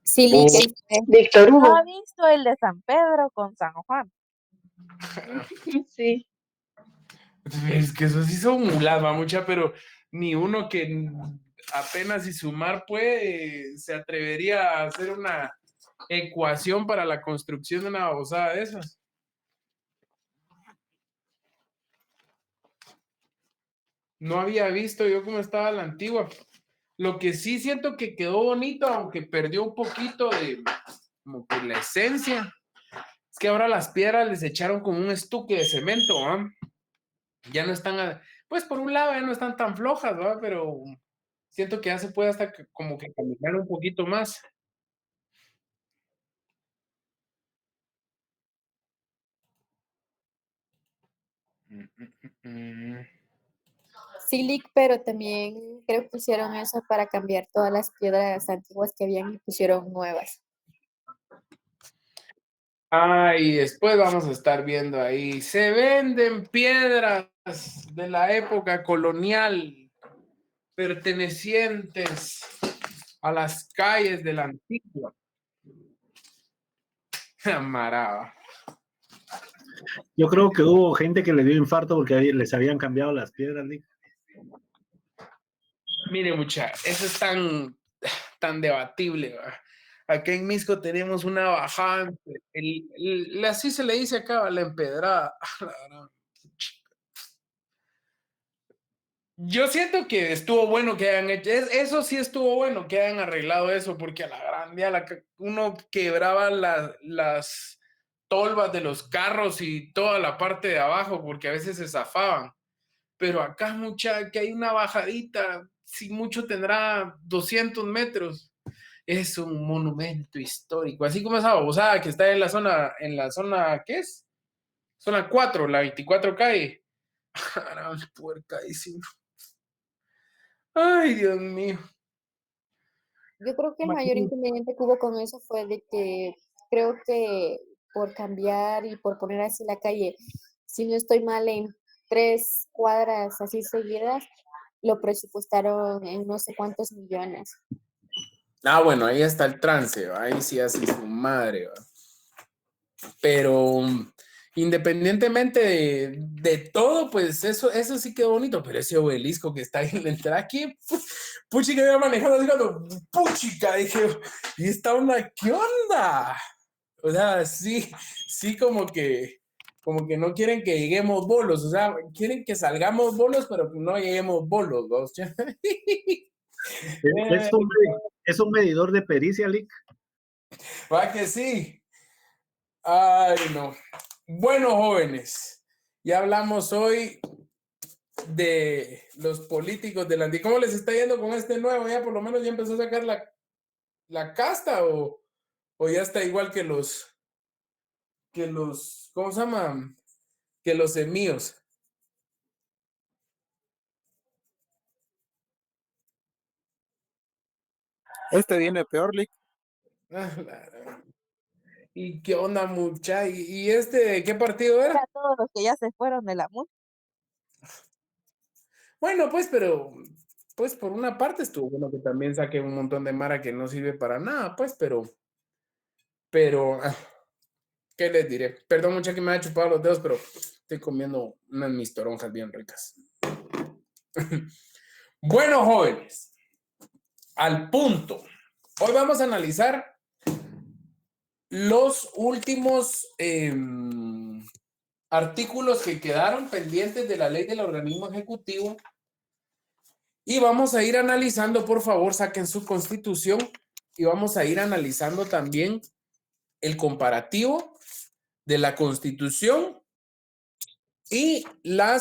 Silic, Víctor Hugo. ¿Ha visto el de San Pedro con San Juan? Sí. Es que eso sí son mulas, va mucha, pero ni uno que apenas y sumar puede, se atrevería a hacer una ecuación para la construcción de una babosada de esas. No había visto yo cómo estaba la antigua. Lo que sí siento que quedó bonito, aunque perdió un poquito de como que la esencia, es que ahora las piedras les echaron como un estuque de cemento, ¿va? Ya no están, pues por un lado ya no están tan flojas, ¿va? Pero siento que ya se puede hasta como que caminar un poquito más. Silic, pero también creo que pusieron eso para cambiar todas las piedras antiguas que habían y pusieron nuevas. Y después vamos a estar viendo ahí. Se venden piedras de la época colonial pertenecientes a las calles de la antigua. Amaraba. Yo creo que hubo gente que le dio infarto porque les habían cambiado las piedras, Nick. Mire, mucha, eso es tan debatible, ¿va? Aquí en Misco tenemos una bajante, así se le dice acá, la empedrada. Yo siento que estuvo bueno que hayan hecho, eso sí estuvo bueno que hayan arreglado eso, porque a la grande uno quebraba las tolvas de los carros y toda la parte de abajo, porque a veces se zafaban. Pero acá, mucha, que hay una bajadita, si mucho tendrá 200 metros. Es un monumento histórico, así como esa babosada que está en la zona, ¿qué es? Zona 4, la 24 calle. Puercadísimo. Ay, Dios mío. Yo creo que el mayor inconveniente que hubo con eso fue de que creo que por cambiar y por poner así la calle, si no estoy mal, en 3 cuadras así seguidas, lo presupuestaron en no sé cuántos millones. Bueno, ahí está el trance, ¿va? Ahí sí hace su madre, ¿va? Pero independientemente de todo, pues eso sí quedó bonito, pero ese obelisco que está ahí en la entrada aquí, puchica, iba manejando, diciendo, puchica, dije, y esta onda, ¿qué onda? O sea, sí, como que no quieren que lleguemos bolos, o sea, quieren que salgamos bolos, pero que no lleguemos bolos, ¿no? ¿Es un medidor de pericia, Lick? Va que sí. Ay, no. Bueno, jóvenes, ya hablamos hoy de los políticos de la antigua. ¿Cómo les está yendo con este nuevo? ¿Ya por lo menos ya empezó a sacar la casta o ya está igual que los, ¿cómo se llama? Que los semíos. Este viene peor, Lick. ¿Y qué onda, mucha? ¿Y este qué partido era? Todos los que ya se fueron de la música. Bueno, pues, pero pues por una parte estuvo bueno que también saque un montón de mara que no sirve para nada, pues, pero ¿qué les diré? Perdón, mucha que me ha chupado los dedos, pero estoy comiendo unas mis toronjas bien ricas. Bueno, jóvenes, al punto. Hoy vamos a analizar los últimos artículos que quedaron pendientes de la ley del organismo ejecutivo y vamos a ir analizando, por favor, saquen su constitución y vamos a ir analizando también el comparativo de la constitución y la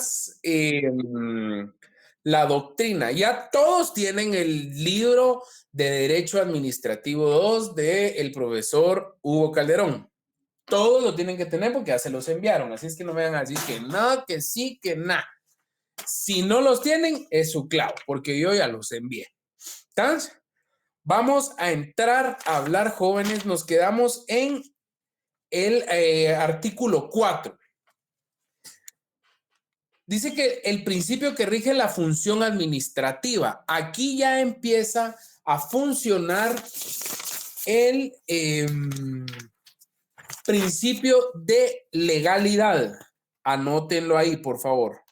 doctrina. Ya todos tienen el libro de Derecho Administrativo 2 del profesor Hugo Calderón. Todos lo tienen que tener porque ya se los enviaron. Así es que no me van a decir que no, que sí, que nada. Si no los tienen, es su clavo, porque yo ya los envié. Entonces, vamos a entrar a hablar, jóvenes. Nos quedamos en el artículo 4. Dice que el principio que rige la función administrativa. Aquí ya empieza a funcionar el principio de legalidad. Anótenlo ahí, por favor.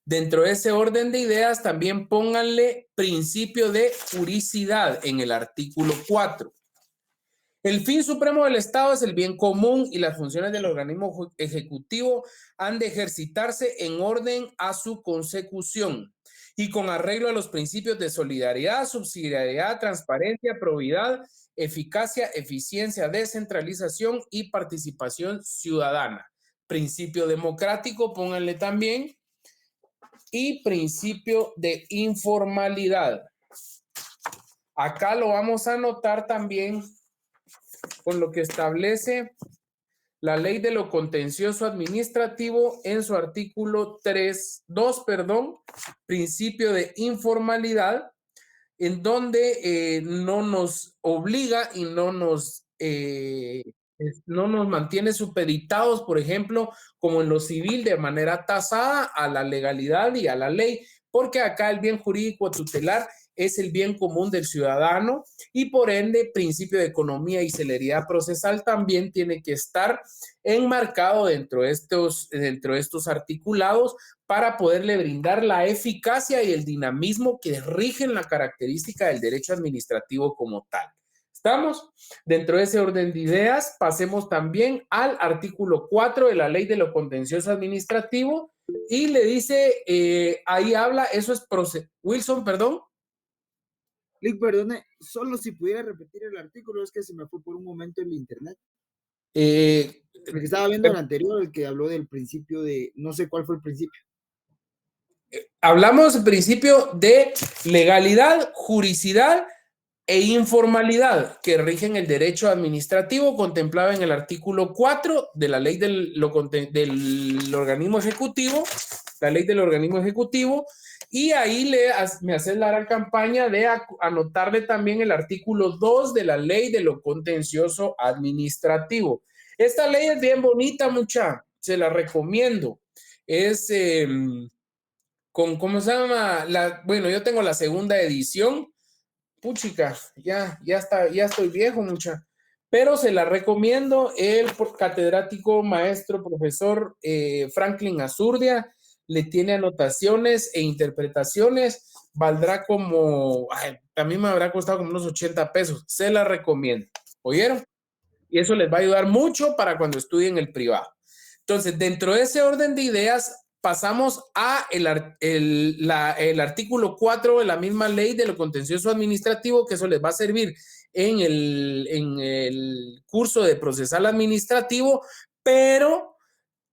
Dentro de ese orden de ideas, también pónganle principio de juricidad en el artículo 4. El fin supremo del Estado es el bien común y las funciones del organismo ejecutivo han de ejercitarse en orden a su consecución y con arreglo a los principios de solidaridad, subsidiariedad, transparencia, probidad, eficacia, eficiencia, descentralización y participación ciudadana. Principio democrático, pónganle también, y principio de informalidad. Acá lo vamos a anotar también con lo que establece la ley de lo contencioso administrativo en su artículo 2, principio de informalidad, en donde no nos obliga y no nos mantiene supeditados, por ejemplo, como en lo civil, de manera tasada a la legalidad y a la ley, porque acá el bien jurídico tutelar es el bien común del ciudadano y por ende principio de economía y celeridad procesal también tiene que estar enmarcado dentro de estos articulados para poderle brindar la eficacia y el dinamismo que rigen la característica del derecho administrativo como tal. ¿Estamos? Dentro de ese orden de ideas, pasemos también al artículo 4 de la Ley de lo Contencioso Administrativo y le dice, ahí habla, eso es Wilson, perdón. Lick, perdone, solo si pudiera repetir el artículo, es que se me fue por un momento el internet. Porque estaba viendo el anterior, el que habló del principio de, no sé cuál fue el principio. Hablamos del principio de legalidad, juricidad e informalidad que rigen el derecho administrativo contemplado en el artículo 4 de la ley del organismo ejecutivo, la ley del organismo ejecutivo, y ahí me haces la gran campaña de anotarle también el artículo 2 de la ley de lo contencioso administrativo. Esta ley es bien bonita, mucha, se la recomiendo. Es ¿cómo se llama? Bueno, yo tengo la segunda edición. Puchica, ya estoy viejo, mucha. Pero se la recomiendo. El catedrático, maestro, profesor Franklin Azurdia le tiene anotaciones e interpretaciones. Valdrá como, también me habrá costado como unos 80 pesos. Se la recomiendo. ¿Oyeron? Y eso les va a ayudar mucho para cuando estudien el privado. Entonces, dentro de ese orden de ideas, pasamos a el artículo 4 de la misma ley de lo contencioso administrativo, que eso les va a servir en el curso de procesal administrativo, pero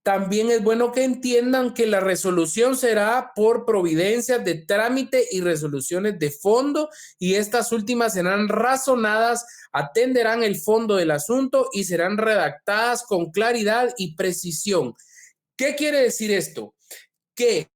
también es bueno que entiendan que la resolución será por providencias de trámite y resoluciones de fondo, y estas últimas serán razonadas, atenderán el fondo del asunto y serán redactadas con claridad y precisión. ¿Qué quiere decir esto? Que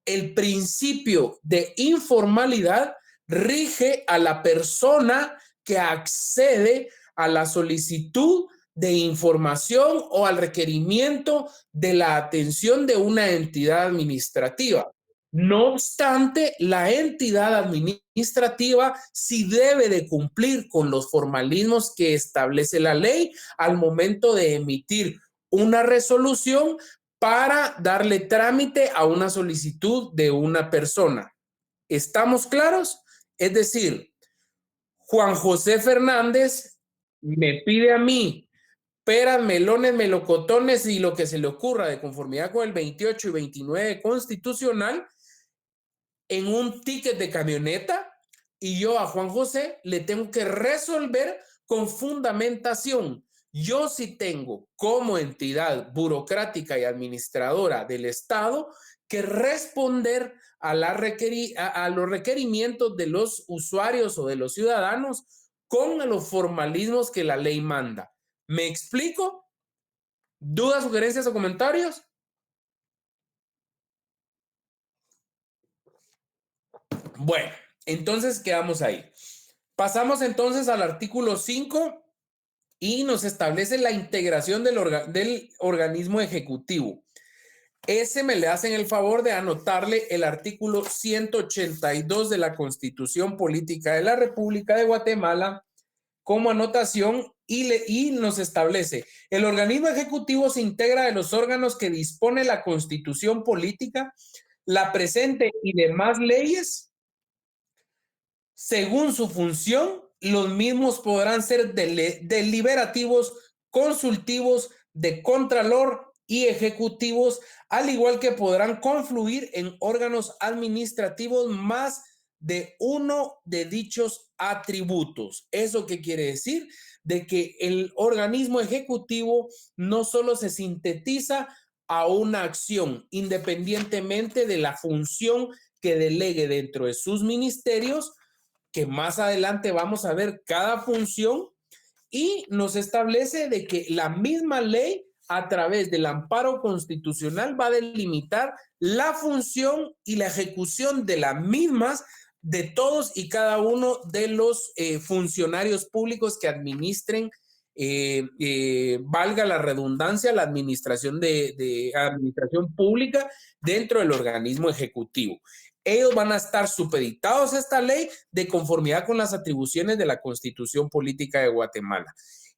el principio de informalidad rige a la persona que accede a la solicitud de información o al requerimiento de la atención de una entidad administrativa. No obstante, la entidad administrativa sí debe de cumplir con los formalismos que establece la ley al momento de emitir una resolución para darle trámite a una solicitud de una persona. ¿Estamos claros? Es decir, Juan José Fernández me pide a mí peras, melones, melocotones y lo que se le ocurra de conformidad con el 28 y 29 constitucional en un ticket de camioneta, y yo a Juan José le tengo que resolver con fundamentación. Yo sí tengo como entidad burocrática y administradora del Estado que responder a los requerimientos de los usuarios o de los ciudadanos con los formalismos que la ley manda. ¿Me explico? ¿Dudas, sugerencias o comentarios? Bueno, entonces quedamos ahí. Pasamos entonces al artículo 5 y nos establece la integración del organismo ejecutivo. Ese me le hacen el favor de anotarle el artículo 182 de la Constitución Política de la República de Guatemala, como anotación y nos establece: el organismo ejecutivo se integra de los órganos que dispone la Constitución política, la presente y demás leyes. Según su función, los mismos podrán ser deliberativos, consultivos, de contralor y ejecutivos, al igual que podrán confluir en órganos administrativos más de uno de dichos atributos. ¿Eso qué quiere decir? De que el organismo ejecutivo no solo se sintetiza a una acción, independientemente de la función que delegue dentro de sus ministerios, que más adelante vamos a ver cada función, y nos establece de que la misma ley, a través del amparo constitucional, va a delimitar la función y la ejecución de las mismas de todos y cada uno de los funcionarios públicos que administren, valga la redundancia, la administración de administración pública dentro del organismo ejecutivo. Ellos van a estar supeditados a esta ley de conformidad con las atribuciones de la Constitución Política de Guatemala.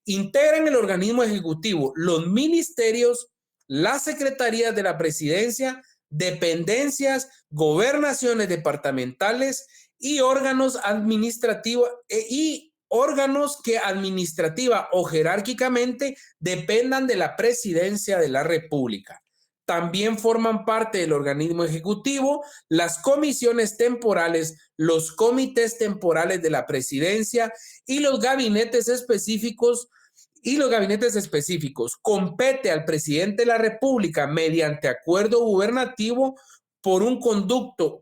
Integran el organismo ejecutivo los ministerios, las secretarías de la presidencia, dependencias, gobernaciones departamentales y órganos administrativos y órganos que administrativa o jerárquicamente dependan de la presidencia de la República. También forman parte del organismo ejecutivo las comisiones temporales, los comités temporales de la presidencia y los gabinetes específicos. Compete al presidente de la República, mediante acuerdo gubernativo por conducto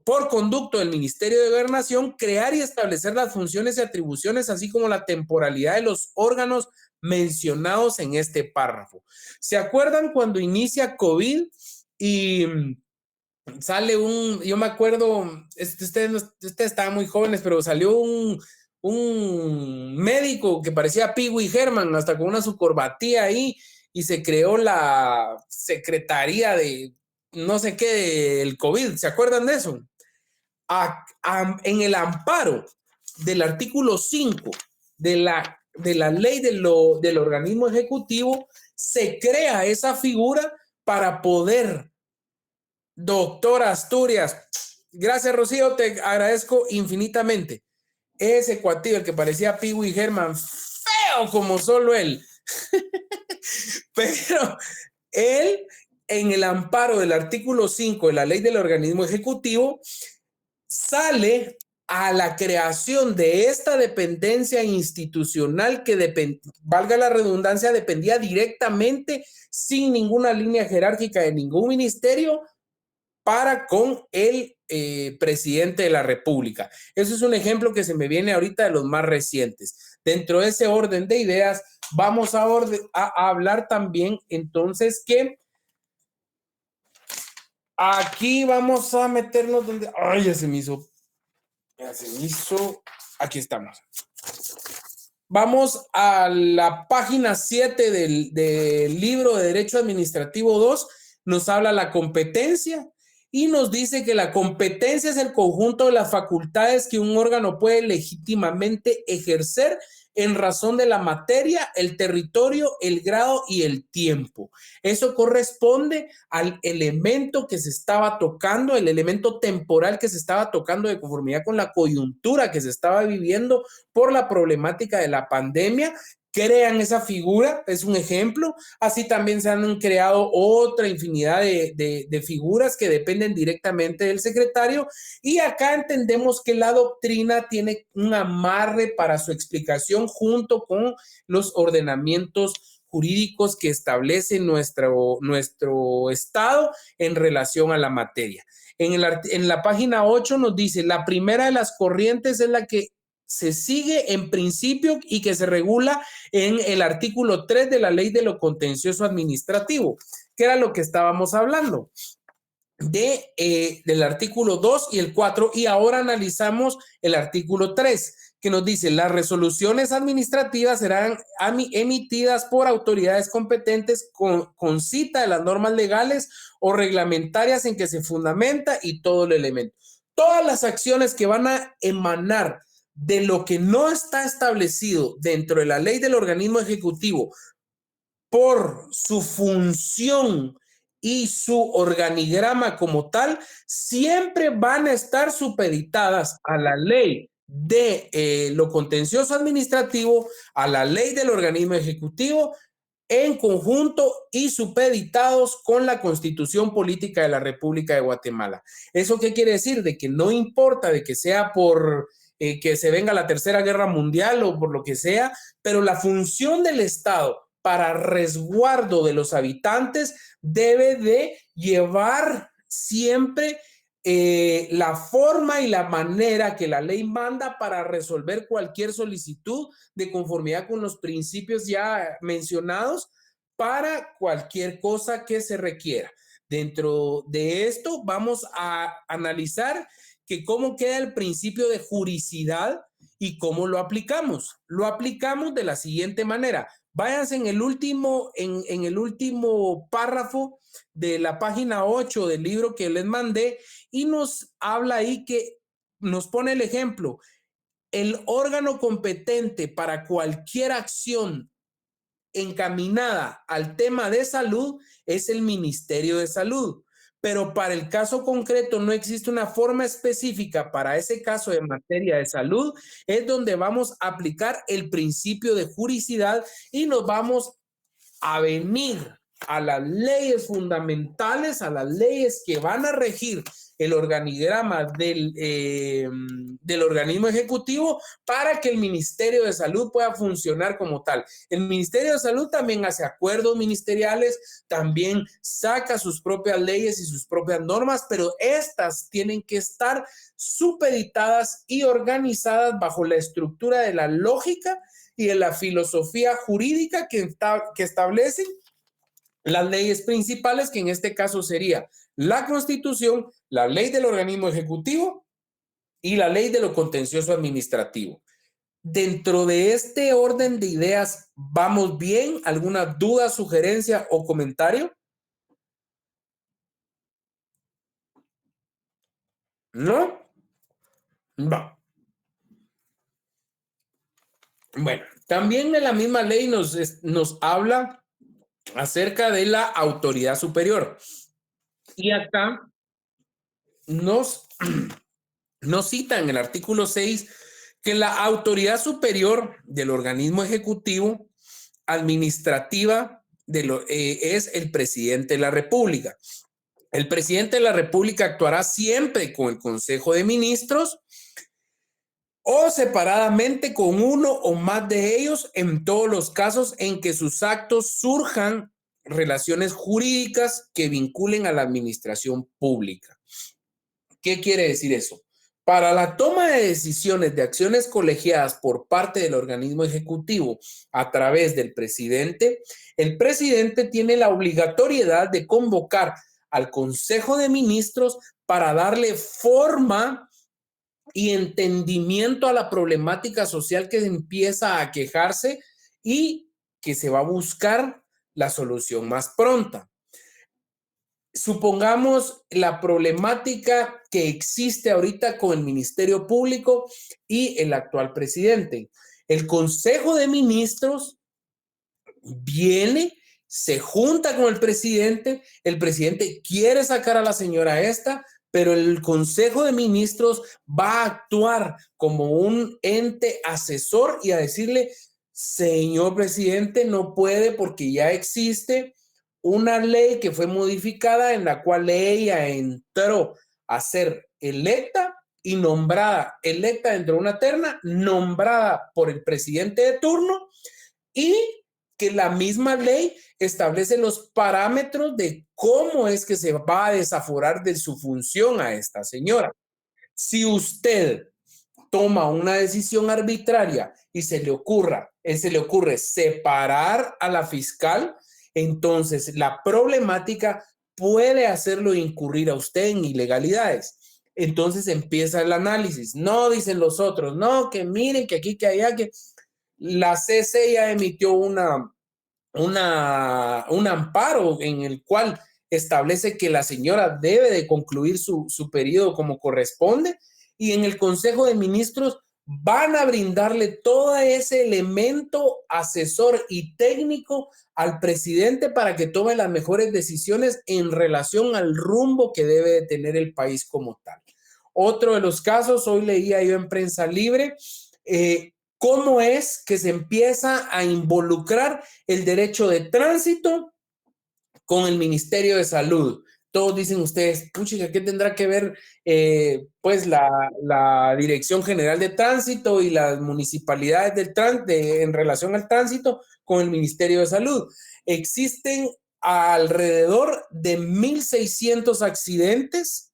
del Ministerio de Gobernación, crear y establecer las funciones y atribuciones, así como la temporalidad de los órganos mencionados en este párrafo. ¿Se acuerdan cuando inicia COVID y sale yo me acuerdo, ustedes estaban muy jóvenes, pero salió un médico que parecía Pee Wee Herman, hasta con una su corbatía ahí, y se creó la secretaría de no sé qué del COVID? ¿Se acuerdan de eso? En el amparo del artículo 5 de la ley del organismo ejecutivo, se crea esa figura para poder. Doctora Asturias, gracias, Rocío, te agradezco infinitamente. Ese cuatillo, el que parecía Pee Wee Herman, feo como solo él. Pero él, en el amparo del artículo 5 de la ley del organismo ejecutivo, sale a la creación de esta dependencia institucional que, valga la redundancia, dependía directamente, sin ninguna línea jerárquica de ningún ministerio, para con el presidente de la República. Eso es un ejemplo que se me viene ahorita de los más recientes. Dentro de ese orden de ideas, vamos a hablar también entonces que aquí vamos a meternos donde... ¡Ay, ya se me hizo! Aquí estamos. Vamos a la página 7 del libro de Derecho Administrativo 2. Nos habla la competencia y nos dice que la competencia es el conjunto de las facultades que un órgano puede legítimamente ejercer en razón de la materia, el territorio, el grado y el tiempo. Eso corresponde al elemento que se estaba tocando, el elemento temporal que se estaba tocando de conformidad con la coyuntura que se estaba viviendo por la problemática de la pandemia. Crean esa figura, es un ejemplo. Así también se han creado otra infinidad de figuras que dependen directamente del secretario, y acá entendemos que la doctrina tiene un amarre para su explicación junto con los ordenamientos jurídicos que establece nuestro Estado en relación a la materia. En la página 8 nos dice: la primera de las corrientes es la que se sigue en principio y que se regula en el artículo 3 de la Ley de lo Contencioso Administrativo, que era lo que estábamos hablando del artículo 2 y el 4, y ahora analizamos el artículo 3, que nos dice: las resoluciones administrativas serán emitidas por autoridades competentes con cita de las normas legales o reglamentarias en que se fundamenta y todo el elemento. Todas las acciones que van a emanar de lo que no está establecido dentro de la ley del organismo ejecutivo por su función y su organigrama como tal, siempre van a estar supeditadas a la ley de lo contencioso administrativo, a la ley del organismo ejecutivo, en conjunto y supeditados con la Constitución Política de la República de Guatemala. ¿Eso qué quiere decir? De que no importa de que sea por que se venga la Tercera Guerra Mundial o por lo que sea, pero la función del Estado para resguardo de los habitantes debe de llevar siempre la forma y la manera que la ley manda para resolver cualquier solicitud de conformidad con los principios ya mencionados para cualquier cosa que se requiera. Dentro de esto vamos a analizar que cómo queda el principio de juricidad y cómo lo aplicamos. Lo aplicamos de la siguiente manera. Váyanse en el último párrafo de la página 8 del libro que les mandé y nos habla ahí que nos pone el ejemplo. El órgano competente para cualquier acción encaminada al tema de salud es el Ministerio de Salud. Pero para el caso concreto no existe una forma específica para ese caso de materia de salud, es donde vamos a aplicar el principio de juricidad y nos vamos a venir a las leyes fundamentales, a las leyes que van a regir el organigrama del organismo ejecutivo para que el Ministerio de Salud pueda funcionar como tal. El Ministerio de Salud también hace acuerdos ministeriales, también saca sus propias leyes y sus propias normas, pero estas tienen que estar supeditadas y organizadas bajo la estructura de la lógica y de la filosofía jurídica que establecen las leyes principales, que en este caso sería la Constitución, la ley del organismo ejecutivo y la ley de lo contencioso administrativo. Dentro de este orden de ideas, ¿vamos bien? ¿Alguna duda, sugerencia o comentario? ¿No? Va. Bueno, también en la misma ley nos habla acerca de la autoridad superior. Y acá nos cita en el artículo 6 que la autoridad superior del organismo ejecutivo administrativa es el presidente de la República. El presidente de la República actuará siempre con el Consejo de Ministros o separadamente con uno o más de ellos en todos los casos en que sus actos surjan relaciones jurídicas que vinculen a la administración pública. ¿Qué quiere decir eso? Para la toma de decisiones de acciones colegiadas por parte del organismo ejecutivo a través del presidente, el presidente tiene la obligatoriedad de convocar al Consejo de Ministros para darle forma y entendimiento a la problemática social que empieza a quejarse y que se va a buscar la solución más pronta. Supongamos la problemática que existe ahorita con el Ministerio Público y el actual presidente. El Consejo de Ministros viene, se junta con el presidente quiere sacar a la señora esta, pero el Consejo de Ministros va a actuar como un ente asesor y a decirle, señor presidente, no puede porque ya existe una ley que fue modificada en la cual ella entró a ser electa y nombrada, electa dentro de una terna, nombrada por el presidente de turno y que la misma ley establece los parámetros de cómo es que se va a desaforar de su función a esta señora. Si usted toma una decisión arbitraria y se le ocurre separar a la fiscal, entonces la problemática puede hacerlo incurrir a usted en ilegalidades. Entonces empieza el análisis. No, dicen los otros, no, que miren, que aquí, que allá, que la CC ya emitió un amparo en el cual establece que la señora debe de concluir su periodo como corresponde y en el Consejo de Ministros van a brindarle todo ese elemento asesor y técnico al presidente para que tome las mejores decisiones en relación al rumbo que debe de tener el país como tal. Otro de los casos, hoy leía yo en Prensa Libre, cómo es que se empieza a involucrar el derecho de tránsito con el Ministerio de Salud. Todos dicen ustedes, puchica, ¿qué tendrá que ver pues la Dirección General de Tránsito y las municipalidades en relación al tránsito con el Ministerio de Salud? Existen alrededor de 1,600 accidentes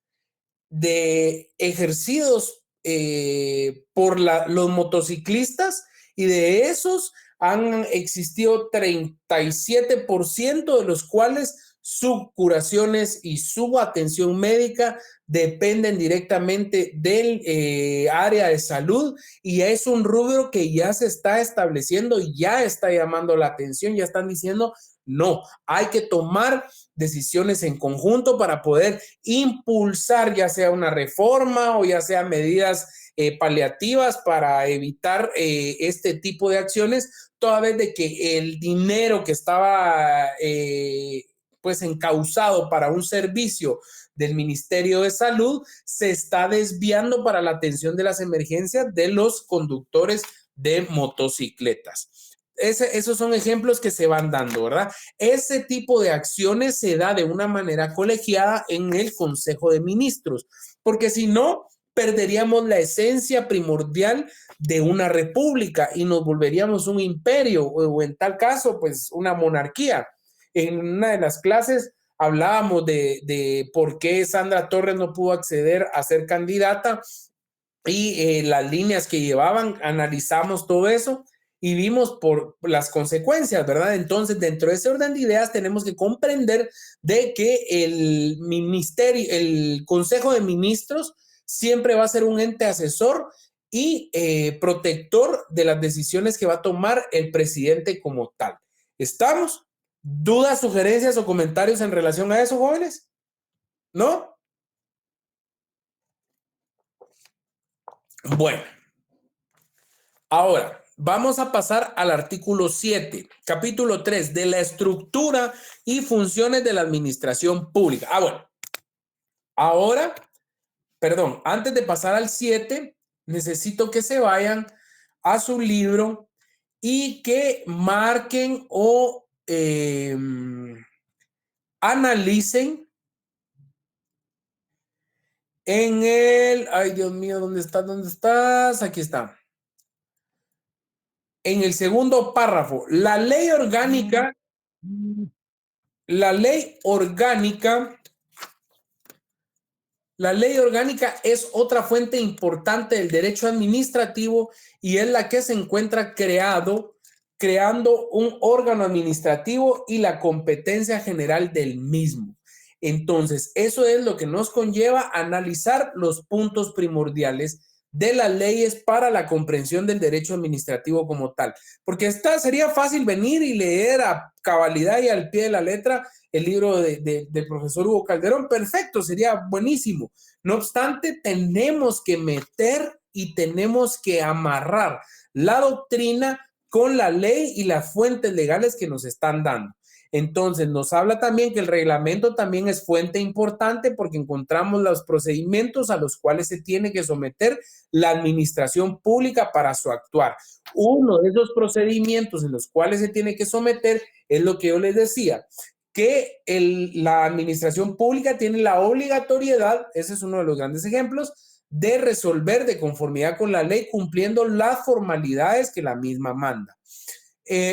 ejercidos por los motociclistas, y de esos han existido 37% de los cuales sus curaciones y su atención médica dependen directamente del área de salud, y es un rubro que ya se está estableciendo y ya está llamando la atención. Ya están diciendo, no, hay que tomar decisiones en conjunto para poder impulsar ya sea una reforma o ya sea medidas paliativas para evitar este tipo de acciones, toda vez de que el dinero que estaba pues encauzado para un servicio del Ministerio de Salud se está desviando para la atención de las emergencias de los conductores de motocicletas. Esos son ejemplos que se van dando, ¿verdad? Ese tipo de acciones se da de una manera colegiada en el Consejo de Ministros, porque si no, perderíamos la esencia primordial de una república y nos volveríamos un imperio o en tal caso, pues una monarquía. En una de las clases hablábamos de por qué Sandra Torres no pudo acceder a ser candidata y las líneas que llevaban, analizamos todo eso y vimos por las consecuencias, ¿verdad? Entonces, dentro de ese orden de ideas tenemos que comprender de que el ministerio, el Consejo de Ministros siempre va a ser un ente asesor y protector de las decisiones que va a tomar el presidente como tal. ¿Estamos? ¿Dudas, sugerencias o comentarios en relación a eso, jóvenes? ¿No? Bueno. Ahora, vamos a pasar al artículo 7, capítulo 3, de la estructura y funciones de la administración pública. Bueno. Ahora, perdón, antes de pasar al 7, necesito que se vayan a su libro y que marquen o analicen en el... Ay, Dios mío, ¿dónde estás? ¿Dónde estás? Aquí está. En el segundo párrafo, la ley orgánica es otra fuente importante del derecho administrativo y es la que se encuentra creando un órgano administrativo y la competencia general del mismo. Entonces, eso es lo que nos conlleva a analizar los puntos primordiales de las leyes para la comprensión del derecho administrativo como tal. Porque sería fácil venir y leer a cabalidad y al pie de la letra el libro del profesor Hugo Calderón. Perfecto, sería buenísimo. No obstante, tenemos que meter y tenemos que amarrar la doctrina con la ley y las fuentes legales que nos están dando. Entonces, nos habla también que el reglamento también es fuente importante porque encontramos los procedimientos a los cuales se tiene que someter la administración pública para su actuar. Uno de esos procedimientos en los cuales se tiene que someter es lo que yo les decía, que la administración pública tiene la obligatoriedad, ese es uno de los grandes ejemplos, de resolver de conformidad con la ley cumpliendo las formalidades que la misma manda.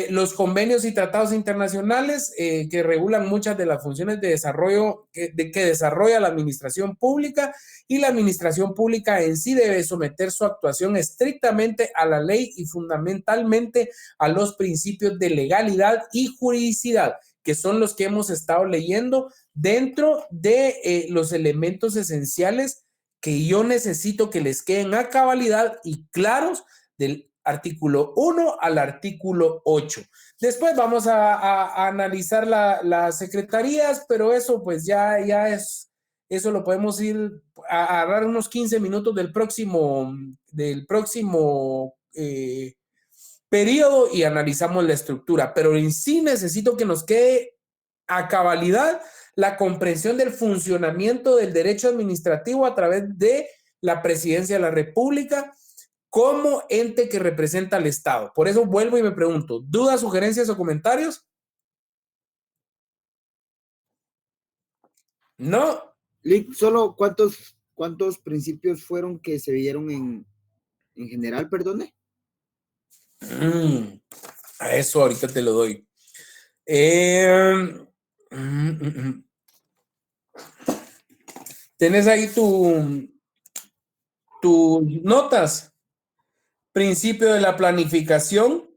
Los convenios y tratados internacionales que regulan muchas de las funciones de desarrollo que desarrolla la administración pública, y la administración pública en sí debe someter su actuación estrictamente a la ley y fundamentalmente a los principios de legalidad y juridicidad, que son los que hemos estado leyendo dentro de los elementos esenciales que yo necesito que les queden a cabalidad y claros del artículo 1 al artículo 8. Después vamos a analizar las secretarías, pero eso pues ya es Eso lo podemos ir a agarrar unos 15 minutos del próximo periodo y analizamos la estructura. Pero en sí necesito que nos quede a cabalidad la comprensión del funcionamiento del derecho administrativo a través de la Presidencia de la República como ente que representa al Estado. Por eso vuelvo y me pregunto, ¿dudas, sugerencias o comentarios? No. Lick, solo cuántos principios fueron que se vieron en general, perdone. A eso ahorita te lo doy. ¿Tienes ahí tus notas? Principio de la planificación.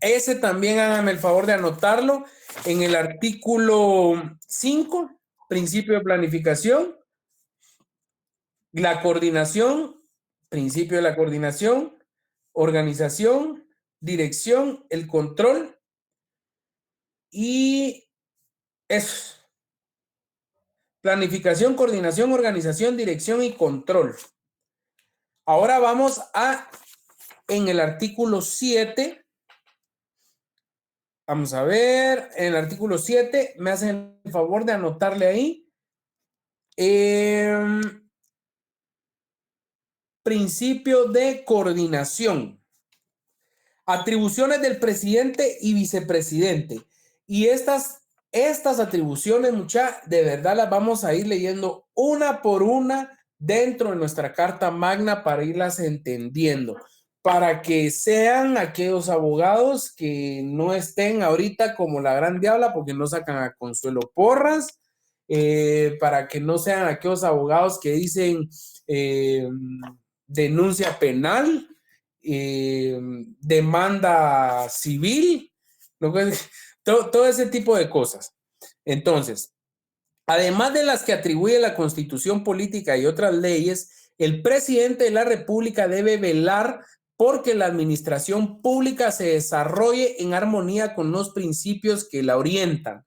Ese también háganme el favor de anotarlo en el artículo 5, principio de planificación. La coordinación, principio de la coordinación, organización, dirección, el control y eso. Planificación, coordinación, organización, dirección y control. Ahora vamos en el artículo 7. Vamos a ver, en el artículo 7, me hacen el favor de anotarle ahí. Principio de coordinación. Atribuciones del presidente y vicepresidente. Y estas atribuciones, de verdad las vamos a ir leyendo una por una dentro de nuestra Carta Magna para irlas entendiendo, para que sean aquellos abogados que no estén ahorita como la gran diabla porque no sacan a Consuelo Porras, para que no sean aquellos abogados que dicen denuncia penal, demanda civil, todo ese tipo de cosas. Entonces, además de las que atribuye la Constitución Política y otras leyes, el presidente de la República debe velar porque la administración pública se desarrolle en armonía con los principios que la orientan.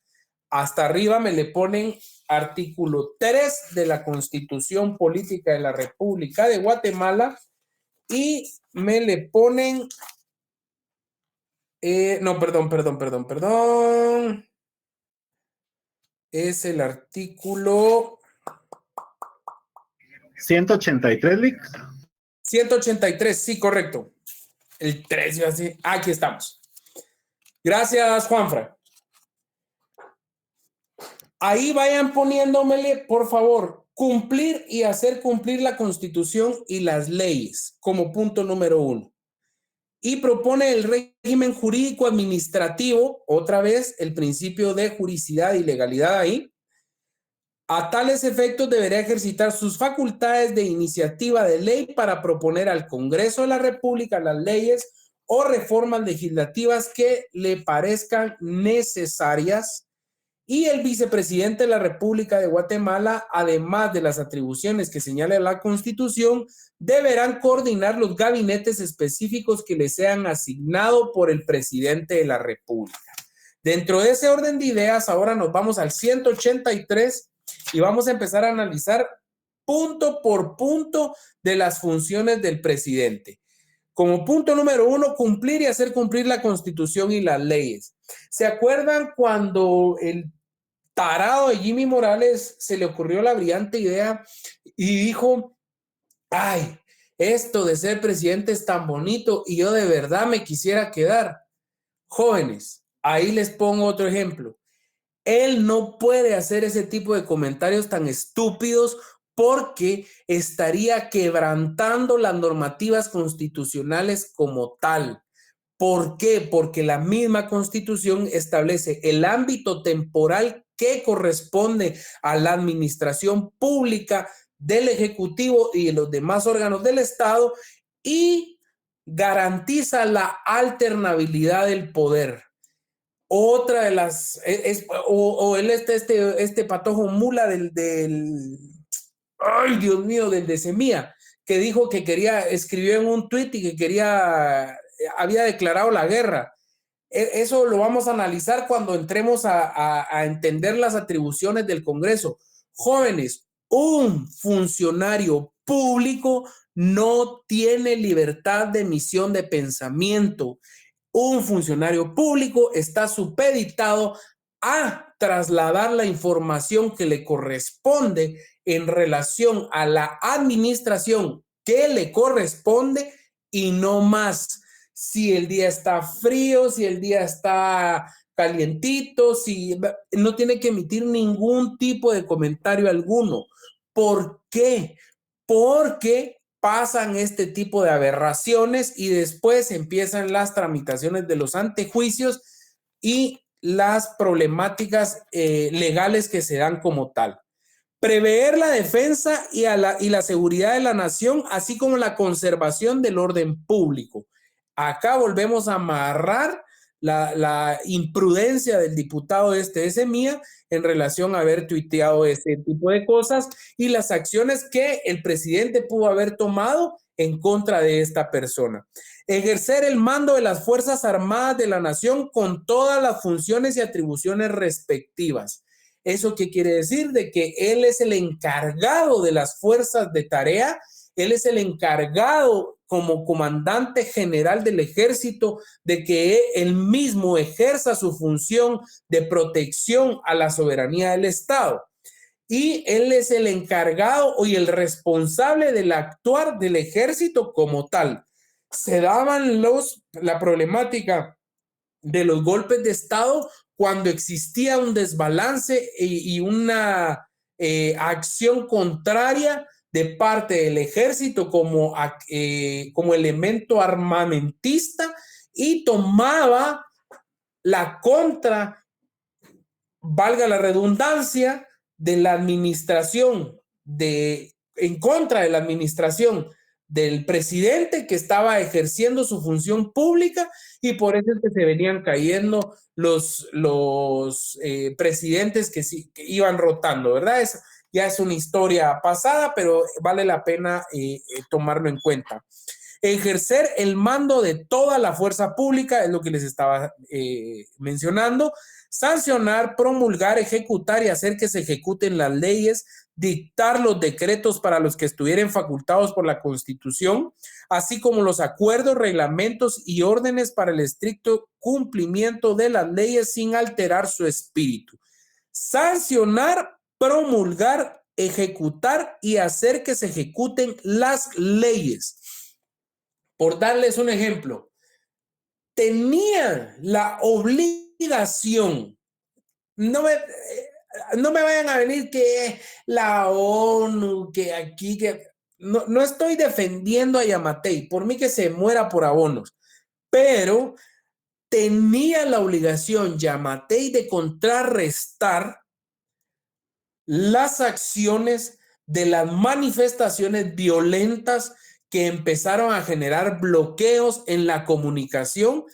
Hasta arriba me le ponen artículo 3 de la Constitución Política de la República de Guatemala y me le ponen no, perdón. Es el artículo 183, Lick. 183, sí, correcto. El 3, así. Aquí estamos. Gracias, Juanfra. Ahí vayan poniéndomele, por favor, cumplir y hacer cumplir la Constitución y las leyes como punto número 1. Y propone el régimen jurídico administrativo, otra vez el principio de juridicidad y legalidad ahí. A tales efectos deberá ejercitar sus facultades de iniciativa de ley para proponer al Congreso de la República las leyes o reformas legislativas que le parezcan necesarias. Y el vicepresidente de la República de Guatemala, además de las atribuciones que señala la Constitución, deberán coordinar los gabinetes específicos que les sean asignados por el presidente de la República. Dentro de ese orden de ideas, ahora nos vamos al 183 y vamos a empezar a analizar punto por punto de las funciones del presidente. Como punto número 1, cumplir y hacer cumplir la Constitución y las leyes. ¿Se acuerdan cuando el tarado de Jimmy Morales se le ocurrió la brillante idea y dijo, ay, esto de ser presidente es tan bonito y yo de verdad me quisiera quedar? Jóvenes, ahí les pongo otro ejemplo. Él no puede hacer ese tipo de comentarios tan estúpidos porque estaría quebrantando las normativas constitucionales como tal. ¿Por qué? Porque la misma Constitución establece el ámbito temporal que corresponde a la administración pública del Ejecutivo y de los demás órganos del Estado y garantiza la alternabilidad del poder. Otra de las, este patojo mula ay Dios mío, del de Semilla, que dijo que escribió en un tuit y que había declarado la guerra. Eso lo vamos a analizar cuando entremos a entender las atribuciones del Congreso. Jóvenes, Un funcionario público no tiene libertad de emisión de pensamiento. Un funcionario público está supeditado a trasladar la información que le corresponde en relación a la administración que le corresponde y no más. Si el día está frío, si el día está calientito, si no tiene que emitir ningún tipo de comentario alguno. ¿Por qué? Porque pasan este tipo de aberraciones y después empiezan las tramitaciones de los antejuicios y las problemáticas legales que se dan como tal. Prever la defensa y la seguridad de la nación, así como la conservación del orden público. Acá volvemos a amarrar la imprudencia del diputado Semilla en relación a haber tuiteado ese tipo de cosas y las acciones que el presidente pudo haber tomado en contra de esta persona. Ejercer el mando de las Fuerzas Armadas de la Nación con todas las funciones y atribuciones respectivas. ¿Eso qué quiere decir? De que él es el encargado de las fuerzas de tarea, él es el encargado como comandante general del ejército de que él mismo ejerza su función de protección a la soberanía del Estado. Y él es el encargado y el responsable del actuar del ejército como tal. Se daban la problemática de los golpes de Estado cuando existía un desbalance y una acción contraria de parte del ejército como elemento armamentista y tomaba la contra, valga la redundancia, de la administración, en contra de la administración del presidente que estaba ejerciendo su función pública y por eso es que se venían cayendo los presidentes que iban rotando, ¿verdad? Ya es una historia pasada, pero vale la pena tomarlo en cuenta. Ejercer el mando de toda la fuerza pública es lo que les estaba mencionando. Sancionar, promulgar, ejecutar y hacer que se ejecuten las leyes, dictar los decretos para los que estuvieran facultados por la Constitución, así como los acuerdos, reglamentos y órdenes para el estricto cumplimiento de las leyes sin alterar su espíritu. Sancionar, promulgar, ejecutar y hacer que se ejecuten las leyes. Por darles un ejemplo, tenía la obligación, no me vayan a venir que la ONU, que aquí, que no estoy defendiendo a Yamatei, por mí que se muera por abonos, pero tenía la obligación Yamatei de contrarrestar las acciones de las manifestaciones violentas que empezaron a generar bloqueos en la comunicación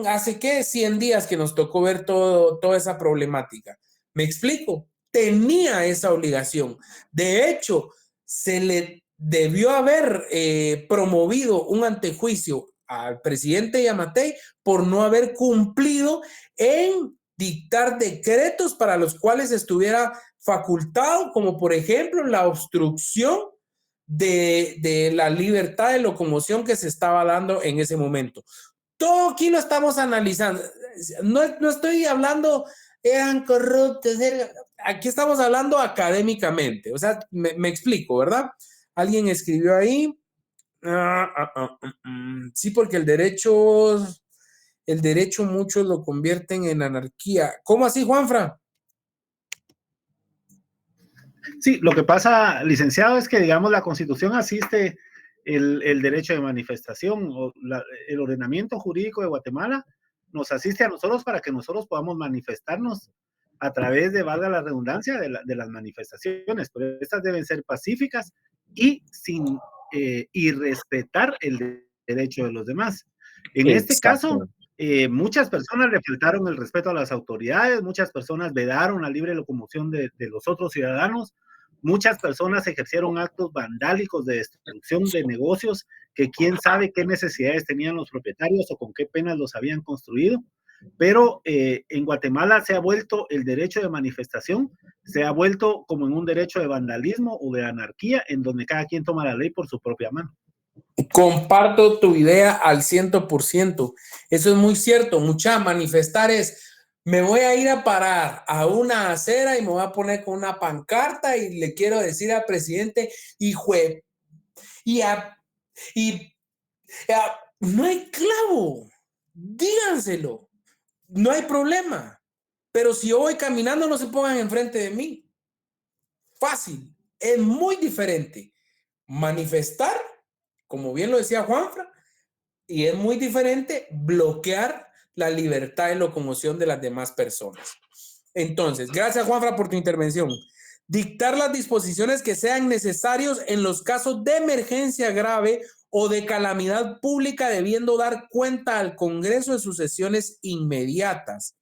hace 100 días que nos tocó ver toda esa problemática. ¿Me explico? Tenía esa obligación. De hecho, se le debió haber promovido un antejuicio al presidente Yamatei por no haber cumplido en dictar decretos para los cuales estuviera facultado, como por ejemplo la obstrucción de la libertad de locomoción que se estaba dando en ese momento. Todo aquí lo estamos analizando. No estoy hablando, eran corruptos. Aquí estamos hablando académicamente. O sea, me explico, ¿verdad? Alguien escribió ahí. Sí, porque el derecho muchos lo convierten en anarquía. ¿Cómo así, Juanfra? Sí, lo que pasa, licenciado, es que, digamos, la Constitución asiste el derecho de manifestación, o el ordenamiento jurídico de Guatemala nos asiste a nosotros para que nosotros podamos manifestarnos a través de, valga la redundancia, de las manifestaciones, pero estas deben ser pacíficas y respetar el derecho de los demás. En este caso, muchas personas le faltaron el respeto a las autoridades, muchas personas vedaron la libre locomoción de los otros ciudadanos, muchas personas ejercieron actos vandálicos de destrucción de negocios que quién sabe qué necesidades tenían los propietarios o con qué penas los habían construido. pero en Guatemala se ha vuelto el derecho de manifestación, se ha vuelto como en un derecho de vandalismo o de anarquía, en donde cada quien toma la ley por su propia mano. Comparto tu idea al 100%. Eso es muy cierto. Mucha manifestar es, me voy a ir a parar a una acera y me voy a poner con una pancarta y le quiero decir al presidente, hijo, y no hay clavo, díganselo, no hay problema. Pero si yo voy caminando, no se pongan enfrente de mí. Fácil, es muy diferente. Manifestar, como bien lo decía Juanfra, y es muy diferente bloquear la libertad de locomoción de las demás personas. Entonces, gracias Juanfra por tu intervención. Dictar las disposiciones que sean necesarios en los casos de emergencia grave o de calamidad pública, debiendo dar cuenta al Congreso de sus sesiones inmediatas.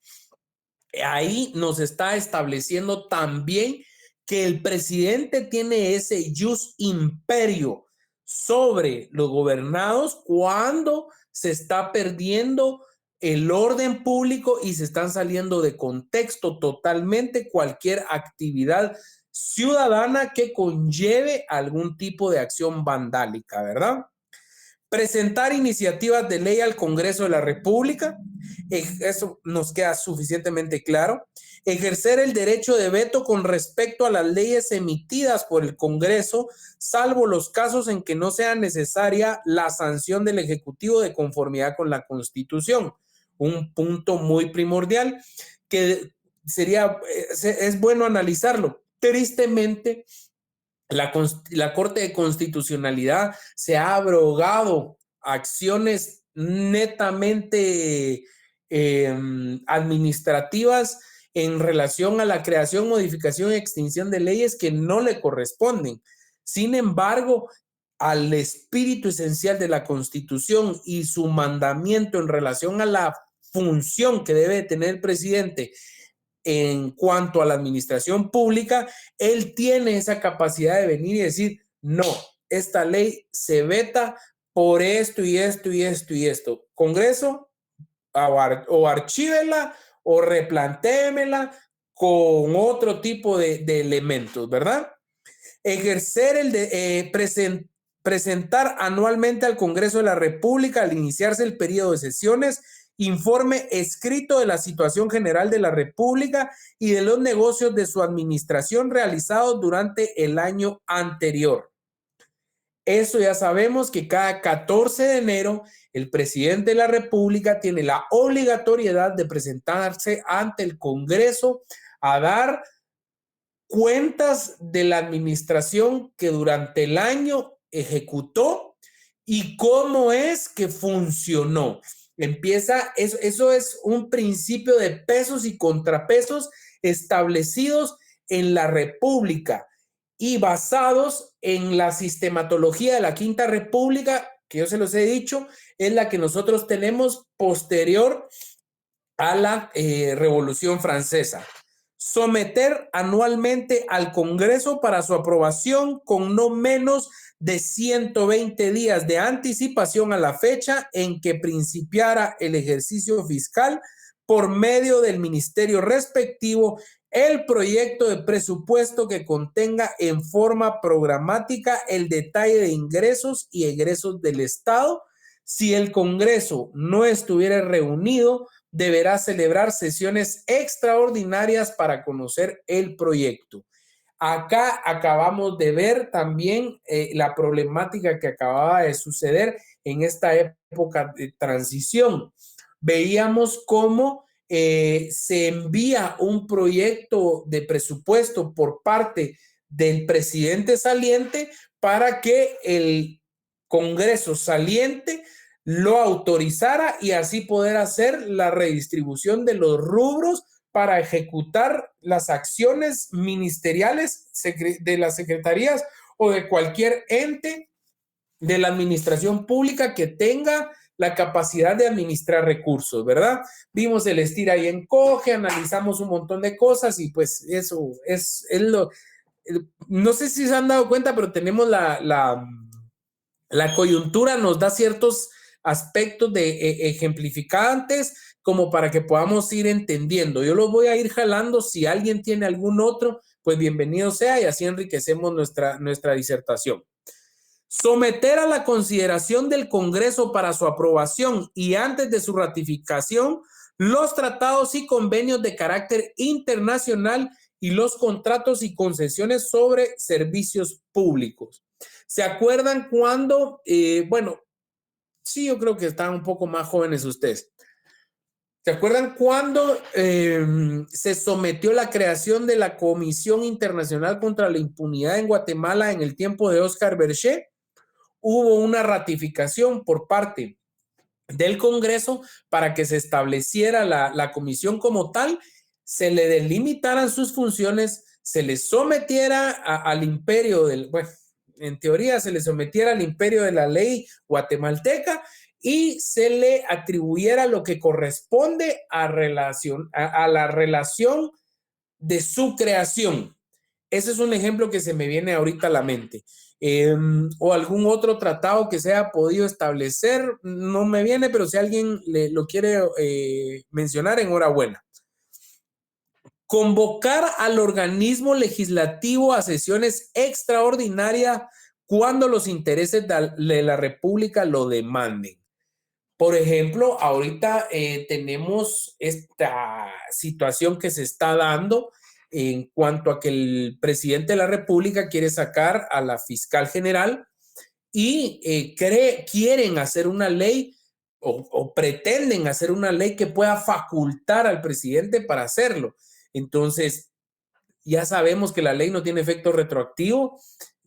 Ahí nos está estableciendo también que el presidente tiene ese jus imperio sobre los gobernados cuando se está perdiendo el orden público y se están saliendo de contexto totalmente cualquier actividad ciudadana que conlleve algún tipo de acción vandálica, ¿verdad? Presentar iniciativas de ley al Congreso de la República, eso nos queda suficientemente claro. Ejercer el derecho de veto con respecto a las leyes emitidas por el Congreso, salvo los casos en que no sea necesaria la sanción del Ejecutivo de conformidad con la Constitución. Un punto muy primordial que es bueno analizarlo. Tristemente, la Corte de Constitucionalidad se ha abrogado acciones netamente administrativas en relación a la creación, modificación y extinción de leyes que no le corresponden. Sin embargo, al espíritu esencial de la Constitución y su mandamiento en relación a la función que debe tener el presidente en cuanto a la administración pública, él tiene esa capacidad de venir y decir, no, esta ley se veta por esto y esto y esto y esto. Congreso, o archívela o replantéemela con otro tipo de elementos, ¿verdad? Ejercer presentar anualmente al Congreso de la República al iniciarse el periodo de sesiones informe escrito de la situación general de la República y de los negocios de su administración realizados durante el año anterior. Eso ya sabemos que cada 14 de enero el presidente de la República tiene la obligatoriedad de presentarse ante el Congreso a dar cuentas de la administración que durante el año ejecutó y cómo es que funcionó. Eso es un principio de pesos y contrapesos establecidos en la República y basados en la sistematología de la Quinta República, que yo se los he dicho, es la que nosotros tenemos posterior a la Revolución Francesa. Someter anualmente al Congreso para su aprobación con no menos de 120 días de anticipación a la fecha en que principiara el ejercicio fiscal por medio del ministerio respectivo el proyecto de presupuesto que contenga en forma programática el detalle de ingresos y egresos del Estado. Si el Congreso no estuviera reunido, deberá celebrar sesiones extraordinarias para conocer el proyecto. Acá acabamos de ver también la problemática que acababa de suceder en esta época de transición. Veíamos cómo se envía un proyecto de presupuesto por parte del presidente saliente para que el Congreso saliente lo autorizara y así poder hacer la redistribución de los rubros para ejecutar las acciones ministeriales de las secretarías o de cualquier ente de la administración pública que tenga la capacidad de administrar recursos, ¿verdad? Vimos el estira y encoge, analizamos un montón de cosas y pues eso es lo... No sé si se han dado cuenta, pero tenemos la coyuntura nos da ciertos aspectos ejemplificantes como para que podamos ir entendiendo. Yo los voy a ir jalando. Si alguien tiene algún otro, pues bienvenido sea y así enriquecemos nuestra disertación. Someter a la consideración del Congreso para su aprobación y antes de su ratificación los tratados y convenios de carácter internacional y los contratos y concesiones sobre servicios públicos. ¿Se acuerdan cuando, bueno, sí, yo creo que están un poco más jóvenes ustedes? ¿Se acuerdan cuando se sometió la creación de la Comisión Internacional contra la Impunidad en Guatemala en el tiempo de Oscar Berché? Hubo una ratificación por parte del Congreso para que se estableciera la comisión como tal, se le delimitaran sus funciones, se le sometiera al imperio del, bueno, en teoría se le sometiera al imperio de la ley guatemalteca y se le atribuyera lo que corresponde a la relación de su creación. Ese es un ejemplo que se me viene ahorita a la mente. O algún otro tratado que se haya podido establecer, no me viene, pero si alguien lo quiere mencionar, enhorabuena. Convocar al organismo legislativo a sesiones extraordinarias cuando los intereses de la República lo demanden. Por ejemplo, ahorita tenemos esta situación que se está dando en cuanto a que el presidente de la República quiere sacar a la fiscal general y quieren hacer una ley o pretenden hacer una ley que pueda facultar al presidente para hacerlo. Entonces, ya sabemos que la ley no tiene efecto retroactivo,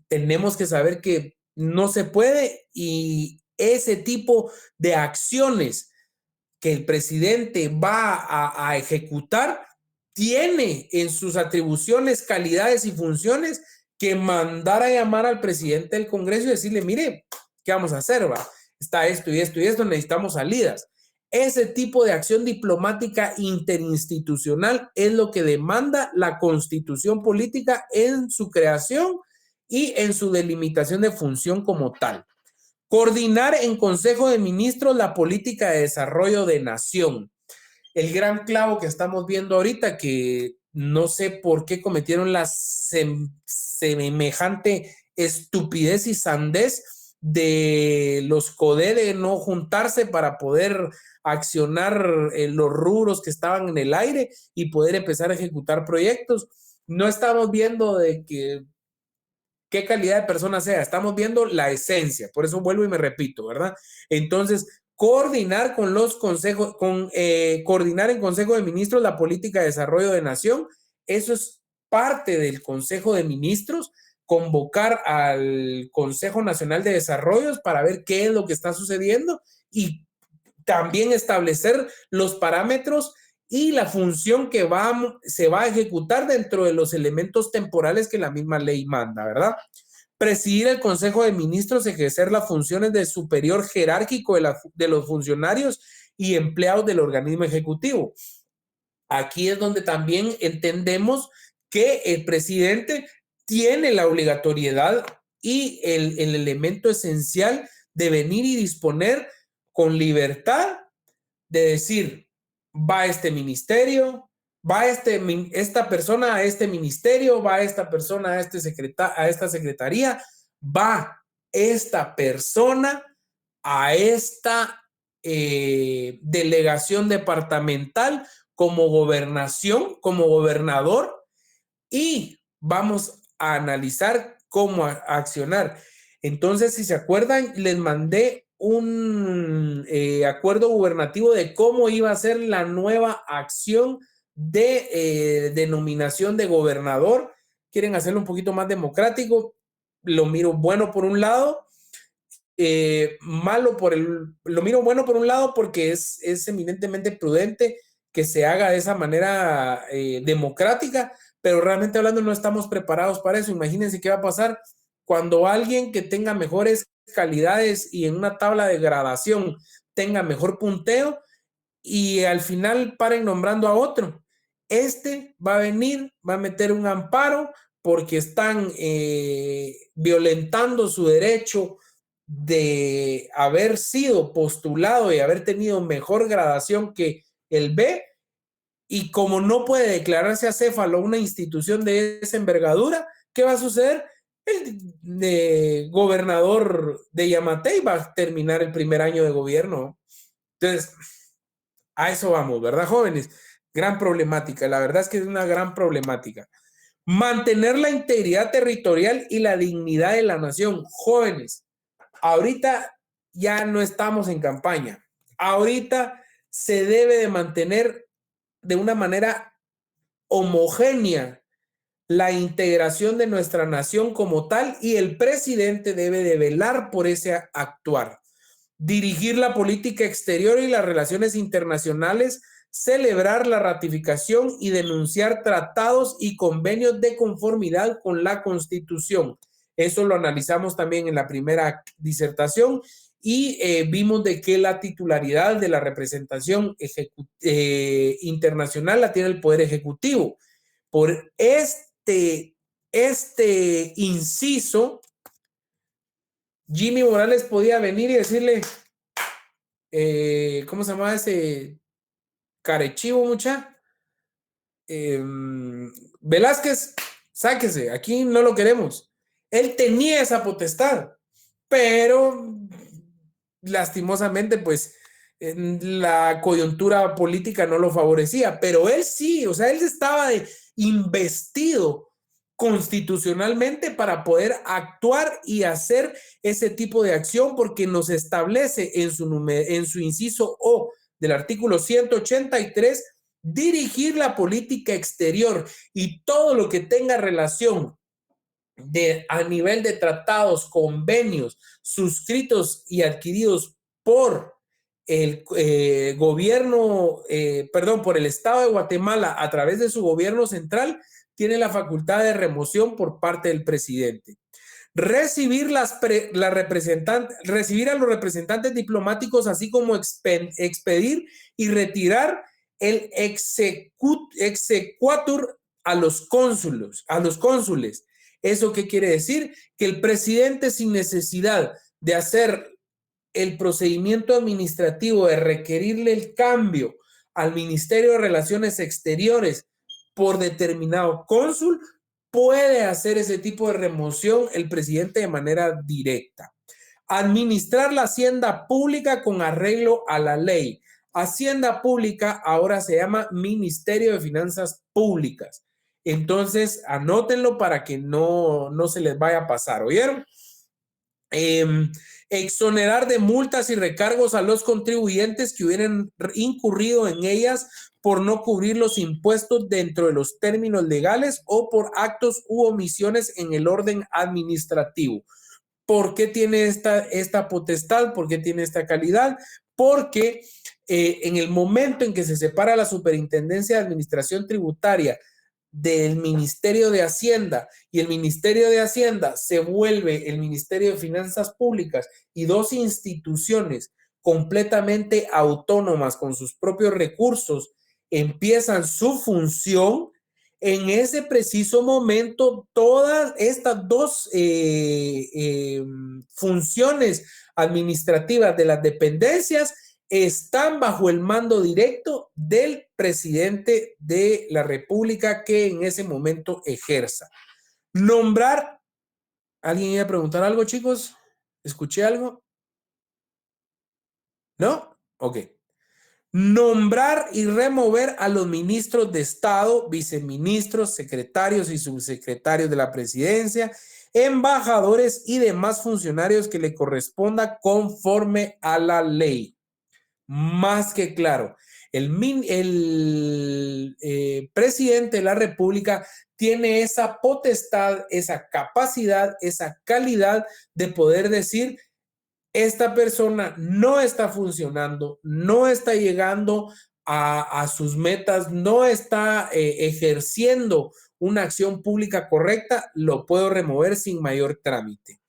tenemos que saber que no se puede y ese tipo de acciones que el presidente va a ejecutar tiene en sus atribuciones, calidades y funciones que mandar a llamar al presidente del Congreso y decirle, mire, ¿qué vamos a hacer? Va? Está esto y esto y esto, necesitamos salidas. Ese tipo de acción diplomática interinstitucional es lo que demanda la Constitución política en su creación y en su delimitación de función como tal. Coordinar en Consejo de Ministros la política de desarrollo de nación. El gran clavo que estamos viendo ahorita, que no sé por qué cometieron la semejante estupidez y sandez de los CODE de no juntarse para poder accionar los rubros que estaban en el aire y poder empezar a ejecutar proyectos. No estamos viendo de que qué calidad de persona sea, estamos viendo la esencia, por eso vuelvo y me repito, ¿verdad? Entonces, coordinar con los consejos, coordinar en Consejo de Ministros la política de desarrollo de nación, eso es parte del Consejo de Ministros, convocar al Consejo Nacional de Desarrollos para ver qué es lo que está sucediendo y también establecer los parámetros y la función que se va a ejecutar dentro de los elementos temporales que la misma ley manda, ¿verdad? Presidir el Consejo de Ministros, ejercer las funciones de superior jerárquico de los funcionarios y empleados del organismo ejecutivo. Aquí es donde también entendemos que el presidente tiene la obligatoriedad y el elemento esencial de venir y disponer con libertad de decir, va este ministerio, va esta persona a este ministerio, va esta persona a esta secretaría, va esta persona a esta delegación departamental como gobernación, como gobernador, y vamos a analizar cómo accionar. Entonces, si se acuerdan, les mandé un acuerdo gubernativo de cómo iba a ser la nueva acción de denominación de gobernador. Quieren hacerlo un poquito más democrático. Lo miro bueno por un lado, lo miro bueno por un lado porque es eminentemente prudente que se haga de esa manera democrática, pero realmente hablando no estamos preparados para eso. Imagínense qué va a pasar cuando alguien que tenga mejores calidades y en una tabla de gradación tenga mejor punteo y al final paren nombrando a otro. Este va a venir, va a meter un amparo porque están violentando su derecho de haber sido postulado y haber tenido mejor gradación que el B, y como no puede declararse acéfalo una institución de esa envergadura, ¿qué va a suceder? El gobernador de Yamatei va a terminar el primer año de gobierno. Entonces, a eso vamos, ¿verdad, jóvenes? Gran problemática, la verdad es que es una gran problemática. Mantener la integridad territorial y la dignidad de la nación. Jóvenes, ahorita ya no estamos en campaña. Ahorita se debe de mantener de una manera homogénea la integración de nuestra nación como tal, y el presidente debe de velar por ese actuar. Dirigir la política exterior y las relaciones internacionales, celebrar la ratificación y denunciar tratados y convenios de conformidad con la Constitución. Eso lo analizamos también en la primera disertación y vimos de que la titularidad de la representación internacional la tiene el Poder Ejecutivo. Por este inciso, Jimmy Morales podía venir y decirle, ¿cómo se llama ese carechivo, mucha? Velázquez, sáquese, aquí no lo queremos. Él tenía esa potestad, pero lastimosamente, pues, la coyuntura política no lo favorecía, pero él sí, o sea, él estaba investido constitucionalmente para poder actuar y hacer ese tipo de acción, porque nos establece en su inciso O del artículo 183 dirigir la política exterior y todo lo que tenga relación a nivel de tratados, convenios suscritos y adquiridos por el gobierno, por el Estado de Guatemala a través de su gobierno central, tiene la facultad de remoción por parte del presidente. Recibir recibir a los representantes diplomáticos, así como expedir y retirar el exequatur a los cónsules. ¿Eso qué quiere decir? Que el presidente, sin necesidad de hacer el procedimiento administrativo de requerirle el cambio al Ministerio de Relaciones Exteriores por determinado cónsul, puede hacer ese tipo de remoción el presidente de manera directa. Administrar la hacienda pública con arreglo a la ley. Hacienda pública ahora se llama Ministerio de Finanzas Públicas. Entonces, anótenlo para que no se les vaya a pasar, ¿oyeron? Exonerar de multas y recargos a los contribuyentes que hubieran incurrido en ellas por no cubrir los impuestos dentro de los términos legales o por actos u omisiones en el orden administrativo. ¿Por qué tiene esta potestad? ¿Por qué tiene esta calidad? Porque en el momento en que se separa la Superintendencia de Administración Tributaria del Ministerio de Hacienda y el Ministerio de Hacienda se vuelve el Ministerio de Finanzas Públicas y dos instituciones completamente autónomas con sus propios recursos empiezan su función, en ese preciso momento todas estas dos funciones administrativas de las dependencias están bajo el mando directo del presidente de la República que en ese momento ejerza. Nombrar, ¿alguien iba a preguntar algo, chicos? ¿Escuché algo? ¿No? Ok. Nombrar y remover a los ministros de Estado, viceministros, secretarios y subsecretarios de la presidencia, embajadores y demás funcionarios que le corresponda conforme a la ley. Más que claro, el presidente de la República tiene esa potestad, esa capacidad, esa calidad de poder decir: esta persona no está funcionando, no está llegando a sus metas, no está ejerciendo una acción pública correcta, lo puedo remover sin mayor trámite.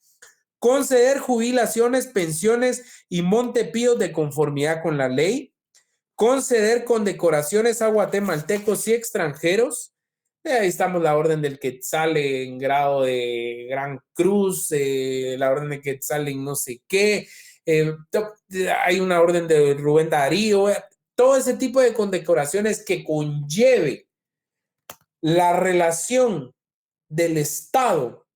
Conceder jubilaciones, pensiones y montepíos de conformidad con la ley. Conceder condecoraciones a guatemaltecos y extranjeros. Ahí estamos la orden del Quetzal en grado de Gran Cruz, la orden de Quetzal en no sé qué, hay una orden de Rubén Darío, todo ese tipo de condecoraciones que conlleve la relación del Estado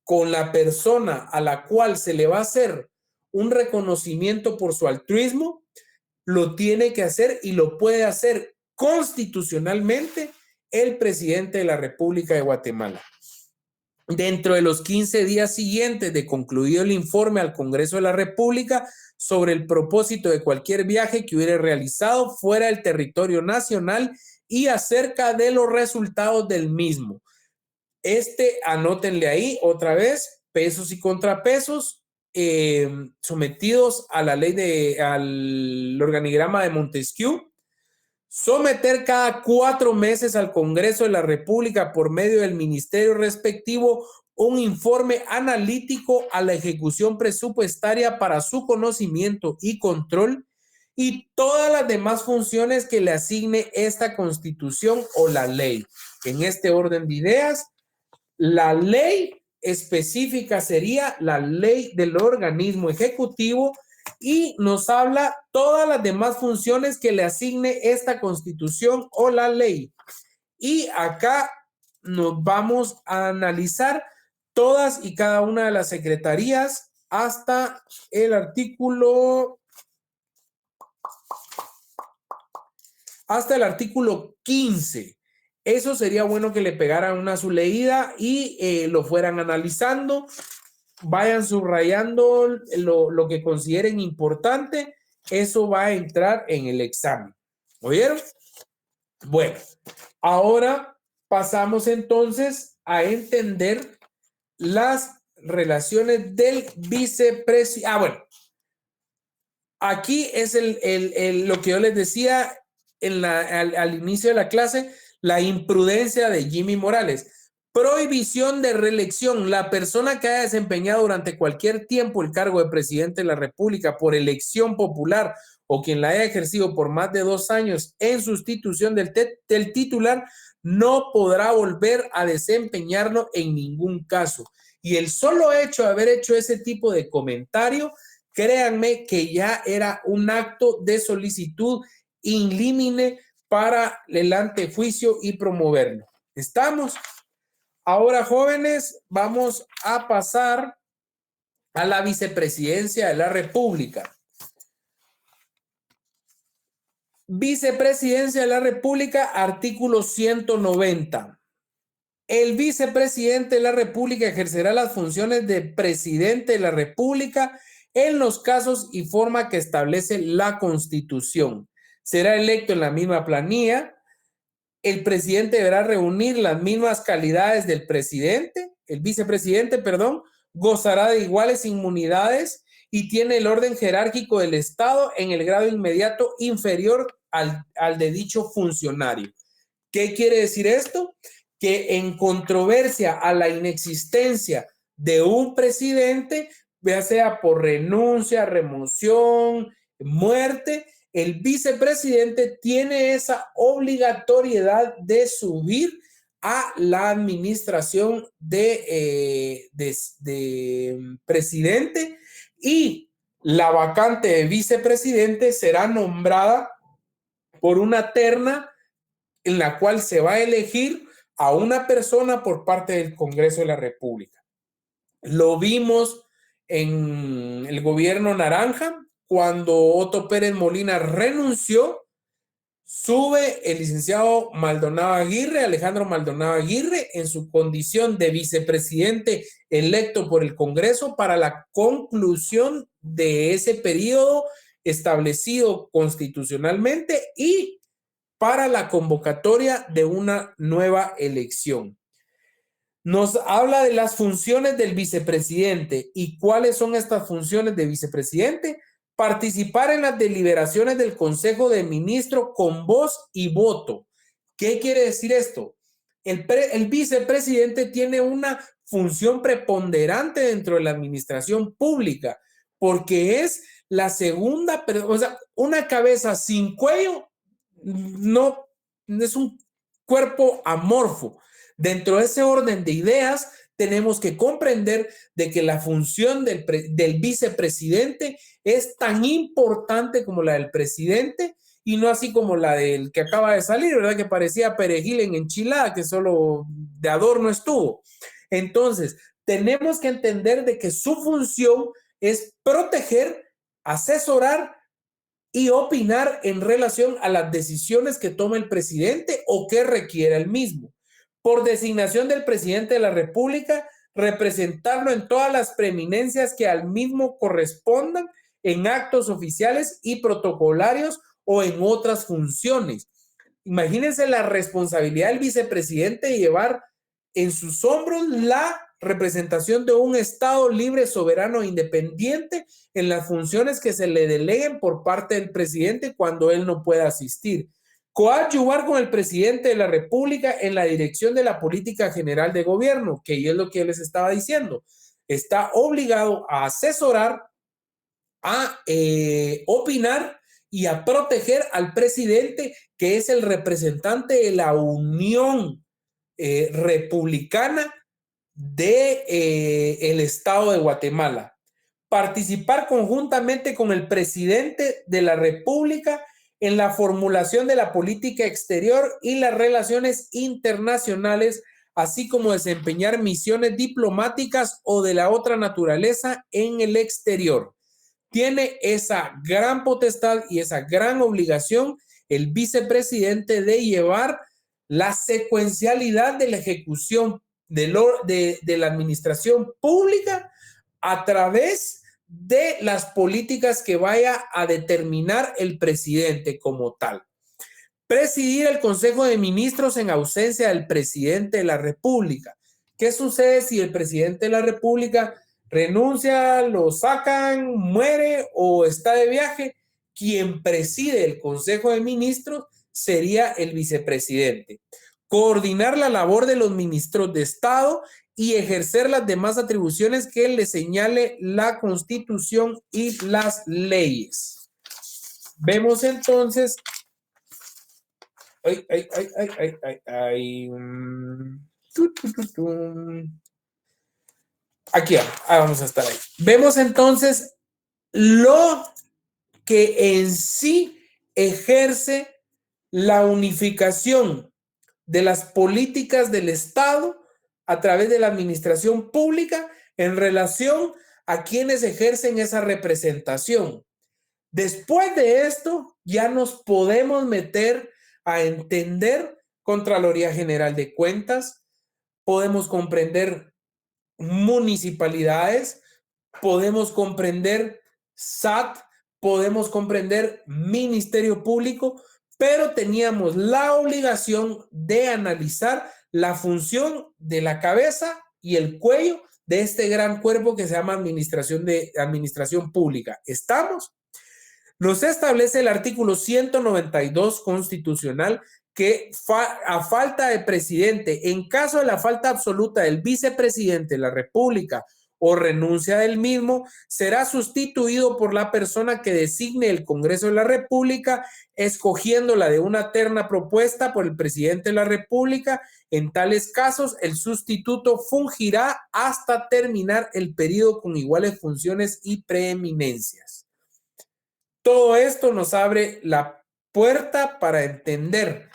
con la persona a la cual se le va a hacer un reconocimiento por su altruismo, lo tiene que hacer y lo puede hacer constitucionalmente el presidente de la República de Guatemala. Dentro de los 15 días siguientes de concluido el informe al Congreso de la República sobre el propósito de cualquier viaje que hubiera realizado fuera del territorio nacional y acerca de los resultados del mismo. Anótenle ahí otra vez, pesos y contrapesos sometidos a la ley al organigrama de Montesquieu. Someter cada 4 meses al Congreso de la República por medio del ministerio respectivo un informe analítico a la ejecución presupuestaria para su conocimiento y control y todas las demás funciones que le asigne esta Constitución o la ley. En este orden de ideas, la ley específica sería la ley del organismo ejecutivo y nos habla todas las demás funciones que le asigne esta Constitución o la ley. Y acá nos vamos a analizar todas y cada una de las secretarías hasta el artículo 15. Eso sería bueno que le pegaran una su leída y lo fueran analizando. Vayan subrayando lo que consideren importante. Eso va a entrar en el examen. ¿Oyeron? Bueno, ahora pasamos entonces a entender las relaciones del vicepresidente. Bueno, aquí es lo que yo les decía al inicio de la clase, la imprudencia de Jimmy Morales. Prohibición de reelección. La persona que haya desempeñado durante cualquier tiempo el cargo de presidente de la República por elección popular o quien la haya ejercido por más de 2 años en sustitución del titular no podrá volver a desempeñarlo en ningún caso. Y el solo hecho de haber hecho ese tipo de comentario, créanme que ya era un acto de solicitud in limine para el antejuicio y promoverlo. ¿Estamos? Ahora, jóvenes, vamos a pasar a la vicepresidencia de la República. Vicepresidencia de la República, artículo 190. El vicepresidente de la República ejercerá las funciones de presidente de la República en los casos y forma que establece la Constitución. Será electo en la misma planilla. El presidente deberá reunir las mismas calidades del presidente, el vicepresidente, gozará de iguales inmunidades y tiene el orden jerárquico del Estado en el grado inmediato inferior al de dicho funcionario. ¿Qué quiere decir esto? Que en controversia a la inexistencia de un presidente, ya sea por renuncia, remoción, muerte, el vicepresidente tiene esa obligatoriedad de subir a la administración de presidente y la vacante de vicepresidente será nombrada por una terna en la cual se va a elegir a una persona por parte del Congreso de la República. Lo vimos en el gobierno naranja, cuando Otto Pérez Molina renunció, sube el licenciado Maldonado Aguirre, Alejandro Maldonado Aguirre, en su condición de vicepresidente electo por el Congreso para la conclusión de ese periodo establecido constitucionalmente y para la convocatoria de una nueva elección. Nos habla de las funciones del vicepresidente. ¿Y cuáles son estas funciones de vicepresidente? Participar en las deliberaciones del Consejo de Ministros con voz y voto. ¿Qué quiere decir esto? El vicepresidente tiene una función preponderante dentro de la administración pública porque es la segunda, o sea, una cabeza sin cuello no es un cuerpo amorfo. Dentro de ese orden de ideas, tenemos que comprender de que la función del vicepresidente es tan importante como la del presidente y no así como la del que acaba de salir, ¿verdad? Que parecía perejil en enchilada, que solo de adorno estuvo. Entonces, tenemos que entender de que su función es proteger, asesorar y opinar en relación a las decisiones que toma el presidente o que requiera el mismo. Por designación del presidente de la República, representarlo en todas las preeminencias que al mismo correspondan en actos oficiales y protocolarios o en otras funciones. Imagínense la responsabilidad del vicepresidente de llevar en sus hombros la representación de un Estado libre, soberano e independiente en las funciones que se le deleguen por parte del presidente cuando él no pueda asistir. Coadyuvar con el presidente de la República en la dirección de la política general de gobierno, que es lo que les estaba diciendo. Está obligado a asesorar, a opinar y a proteger al presidente, que es el representante de la Unión Republicana del Estado de Guatemala. Participar conjuntamente con el presidente de la República en la formulación de la política exterior y las relaciones internacionales, así como desempeñar misiones diplomáticas o de la otra naturaleza en el exterior. Tiene esa gran potestad y esa gran obligación el vicepresidente de llevar la secuencialidad de la ejecución de la administración pública a través de las políticas que vaya a determinar el presidente como tal. Presidir el Consejo de Ministros en ausencia del presidente de la República. ¿Qué sucede si el presidente de la República renuncia, lo sacan, muere o está de viaje? Quien preside el Consejo de Ministros sería el vicepresidente. Coordinar la labor de los ministros de Estado y ejercer las demás atribuciones que le señale la Constitución y las leyes. Vemos entonces... Aquí vamos a estar ahí. Vemos entonces lo que en sí ejerce la unificación de las políticas del Estado a través de la administración pública en relación a quienes ejercen esa representación. Después de esto, ya nos podemos meter a entender Contraloría General de Cuentas, podemos comprender municipalidades, podemos comprender SAT, podemos comprender Ministerio Público, pero teníamos la obligación de analizar la función de la cabeza y el cuello de este gran cuerpo que se llama administración pública. ¿Estamos? Nos establece el artículo 192 constitucional que a falta de presidente, en caso de la falta absoluta del vicepresidente de la República o renuncia del mismo, será sustituido por la persona que designe el Congreso de la República, escogiéndola de una terna propuesta por el presidente de la República. En tales casos, el sustituto fungirá hasta terminar el periodo con iguales funciones y preeminencias. Todo esto nos abre la puerta para entender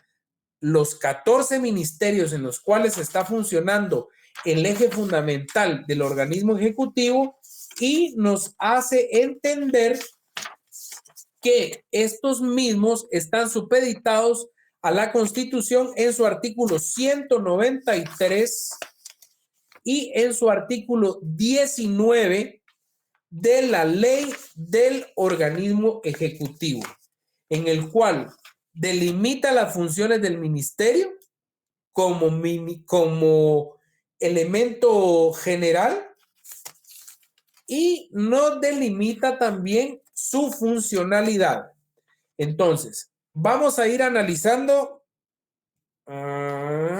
los 14 ministerios en los cuales está funcionando el eje fundamental del organismo ejecutivo y nos hace entender que estos mismos están supeditados a la Constitución en su artículo 193 y en su artículo 19 de la ley del organismo ejecutivo, en el cual delimita las funciones del ministerio como elemento general y no delimita también su funcionalidad. Entonces, vamos a ir analizando.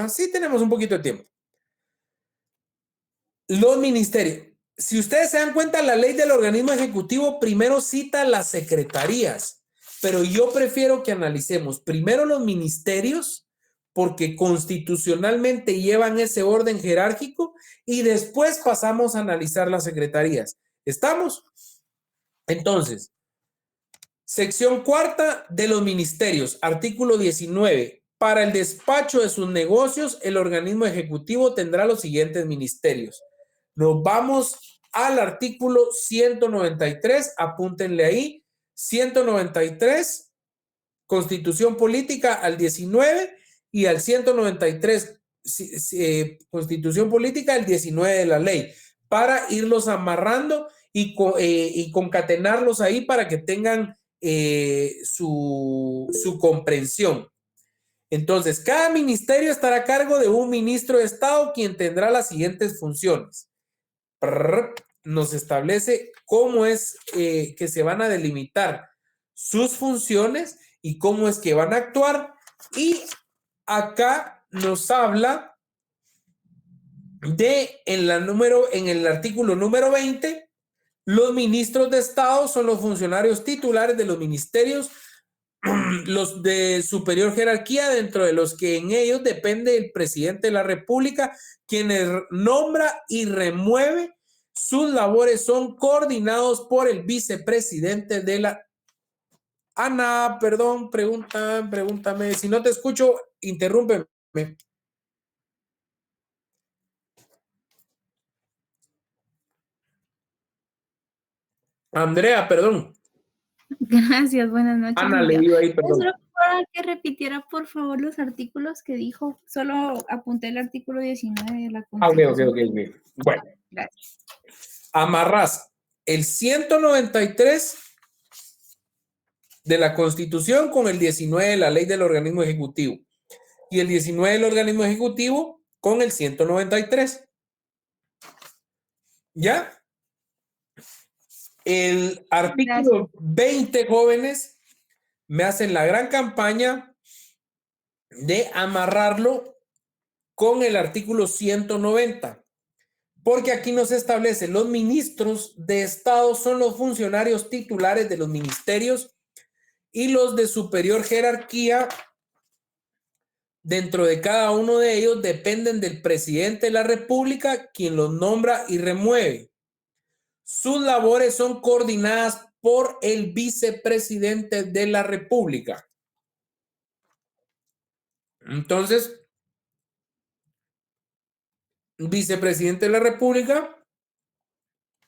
Sí, tenemos un poquito de tiempo. Los ministerios. Si ustedes se dan cuenta, la ley del organismo ejecutivo primero cita las secretarías, pero yo prefiero que analicemos primero los ministerios, porque constitucionalmente llevan ese orden jerárquico y después pasamos a analizar las secretarías. ¿Estamos? Entonces, sección cuarta de los ministerios, artículo 19. Para el despacho de sus negocios, el organismo ejecutivo tendrá los siguientes ministerios. Nos vamos al artículo 193, apúntenle ahí, 193, Constitución Política al 19 y al 193, Constitución Política al 19 de la ley, para irlos amarrando y concatenarlos ahí para que tengan su comprensión. Entonces, cada ministerio estará a cargo de un ministro de Estado, quien tendrá las siguientes funciones. Nos establece cómo es que se van a delimitar sus funciones y cómo es que van a actuar. Y acá nos habla de en el artículo número 20, los ministros de Estado son los funcionarios titulares de los ministerios, los de superior jerarquía, dentro de los que en ellos depende el presidente de la República, quien nombra y remueve. Sus labores son coordinados por el vicepresidente de la... Ana, perdón, pregúntame. Si no te escucho, interrúmpeme. Andrea, perdón. Gracias, buenas noches. Ana, le digo ahí, perdón. Solo para que repitiera, por favor, los artículos que dijo. Solo apunté el artículo 19 de la Constitución. Ok. Bueno. Gracias. Amarrás el 193 de la Constitución con el 19 de la ley del organismo ejecutivo y el 19 del organismo ejecutivo con el 193. ¿Ya? El artículo 20, jóvenes, me hacen la gran campaña de amarrarlo con el artículo 190, porque aquí nos establece: los ministros de Estado son los funcionarios titulares de los ministerios y los de superior jerarquía dentro de cada uno de ellos dependen del presidente de la República, quien los nombra y remueve. Sus labores son coordinadas por el vicepresidente de la República. Entonces, vicepresidente de la República,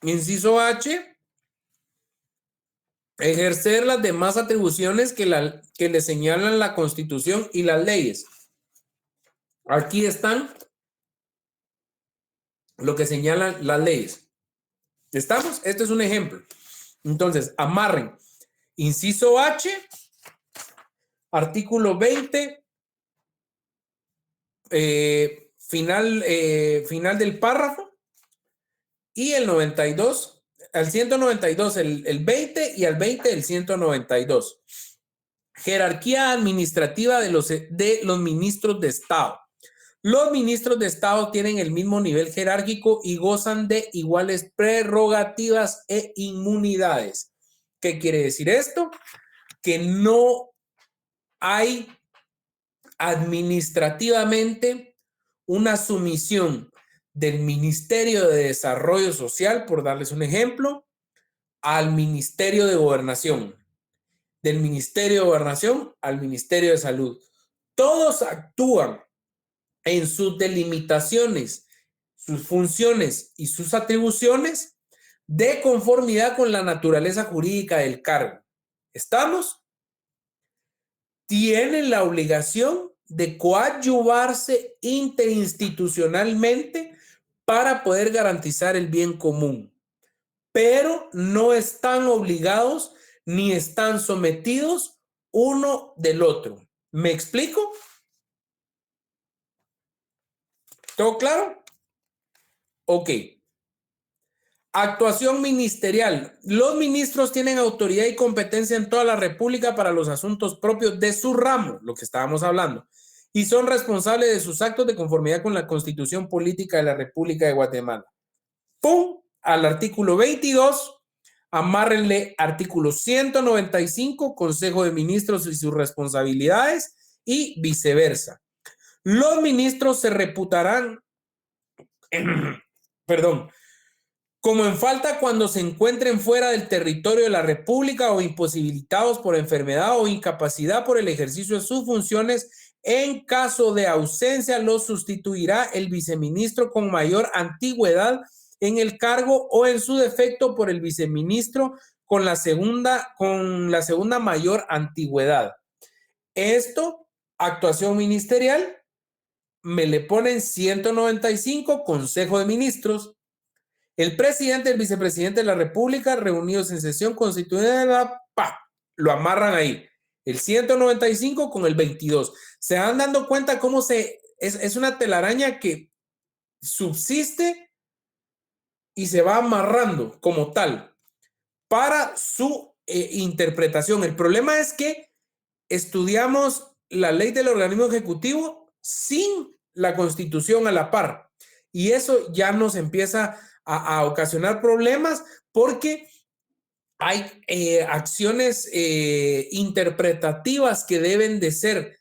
inciso H, ejercer las demás atribuciones que le señalan la Constitución y las leyes. Aquí están lo que señalan las leyes. ¿Estamos? Este es un ejemplo. Entonces, amarren. Inciso H, artículo 20, final del párrafo, y el 92, al 192 el 20 y al 20 el 192. Jerarquía administrativa de los ministros de Estado. Los ministros de Estado tienen el mismo nivel jerárquico y gozan de iguales prerrogativas e inmunidades. ¿Qué quiere decir esto? Que no hay administrativamente una sumisión del Ministerio de Desarrollo Social, por darles un ejemplo, al Ministerio de Gobernación, del Ministerio de Gobernación al Ministerio de Salud. Todos actúan en sus delimitaciones, sus funciones y sus atribuciones de conformidad con la naturaleza jurídica del cargo. ¿Estamos? Tienen la obligación de coadyuvarse interinstitucionalmente para poder garantizar el bien común, pero no están obligados ni están sometidos uno del otro. ¿Me explico? ¿Todo claro? Ok. Actuación ministerial. Los ministros tienen autoridad y competencia en toda la República para los asuntos propios de su ramo, lo que estábamos hablando, y son responsables de sus actos de conformidad con la Constitución Política de la República de Guatemala. ¡Pum! Al artículo 22, amárrenle artículo 195, Consejo de Ministros y sus responsabilidades, y viceversa. Los ministros se reputarán, perdón, como en falta cuando se encuentren fuera del territorio de la República o imposibilitados por enfermedad o incapacidad por el ejercicio de sus funciones. En caso de ausencia, los sustituirá el viceministro con mayor antigüedad en el cargo o en su defecto por el viceministro con la segunda mayor antigüedad. Esto, actuación ministerial, me le ponen 195, Consejo de Ministros. El presidente y el vicepresidente de la República reunidos en sesión constitucional, lo amarran ahí. El 195 con el 22. Se van dando cuenta cómo es una telaraña que subsiste y se va amarrando como tal para su interpretación. El problema es que estudiamos la ley del organismo ejecutivo sin la Constitución a la par. Y eso ya nos empieza a ocasionar problemas porque hay acciones interpretativas que deben de ser,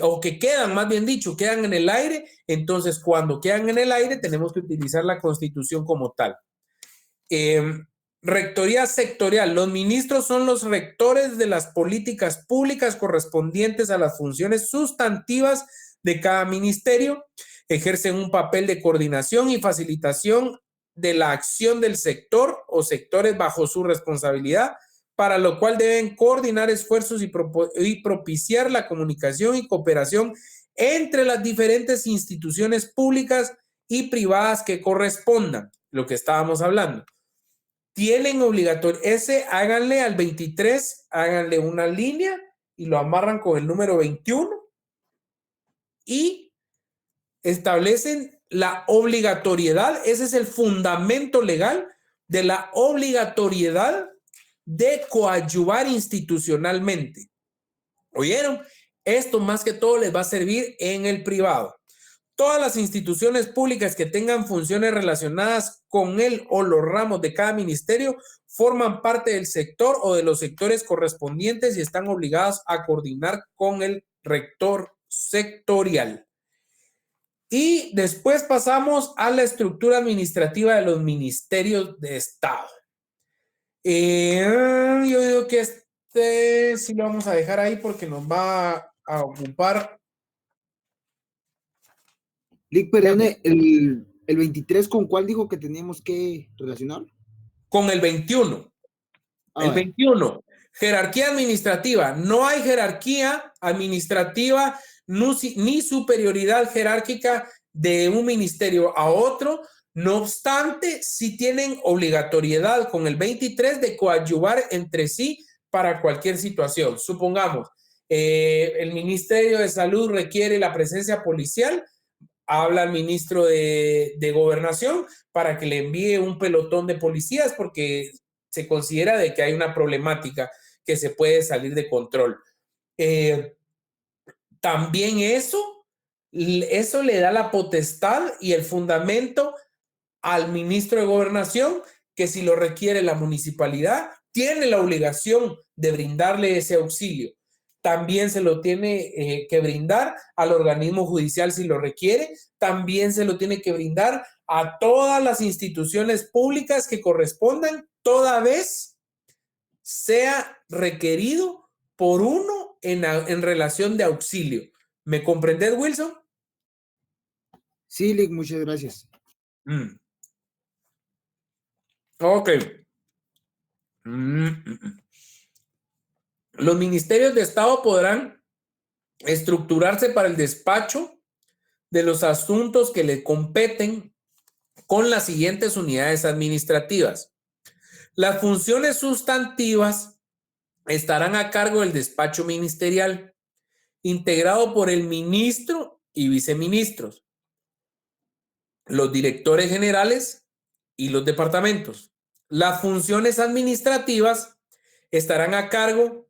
o que quedan, más bien dicho, quedan en el aire. Entonces, cuando quedan en el aire, tenemos que utilizar la Constitución como tal. Rectoría sectorial. Los ministros son los rectores de las políticas públicas correspondientes a las funciones sustantivas de cada ministerio. Ejercen un papel de coordinación y facilitación de la acción del sector o sectores bajo su responsabilidad, para lo cual deben coordinar esfuerzos y propiciar la comunicación y cooperación entre las diferentes instituciones públicas y privadas que correspondan, lo que estábamos hablando. Tienen obligatorio, háganle al 23, háganle una línea y lo amarran con el número 21 y establecen la obligatoriedad. Ese es el fundamento legal de la obligatoriedad de coadyuvar institucionalmente. ¿Oyeron? Esto más que todo les va a servir en el privado. Todas las instituciones públicas que tengan funciones relacionadas con él o los ramos de cada ministerio forman parte del sector o de los sectores correspondientes y están obligados a coordinar con el rector sectorial. Y después pasamos a la estructura administrativa de los ministerios de Estado. Yo digo que sí lo vamos a dejar ahí porque nos va a ocupar. Lick, perdone, el 23, ¿con cuál dijo que teníamos que relacionar? Con el 21. El 21. Jerarquía administrativa. No hay jerarquía administrativa ni superioridad jerárquica de un ministerio a otro. No obstante, sí tienen obligatoriedad con el 23 de coadyuvar entre sí para cualquier situación. Supongamos, el Ministerio de Salud requiere la presencia policial, habla al ministro de Gobernación para que le envíe un pelotón de policías porque se considera de que hay una problemática que se puede salir de control. También eso le da la potestad y el fundamento al ministro de Gobernación, que si lo requiere la municipalidad, tiene la obligación de brindarle ese auxilio. También se lo tiene que brindar al organismo judicial si lo requiere. También se lo tiene que brindar a todas las instituciones públicas que correspondan, toda vez sea requerido por uno en relación de auxilio. ¿Me comprendes, Wilson? Sí, Lick, muchas gracias. Ok. Los ministerios de Estado podrán estructurarse para el despacho de los asuntos que le competen con las siguientes unidades administrativas. Las funciones sustantivas estarán a cargo del despacho ministerial, integrado por el ministro y viceministros, los directores generales y los departamentos. Las funciones administrativas estarán a cargo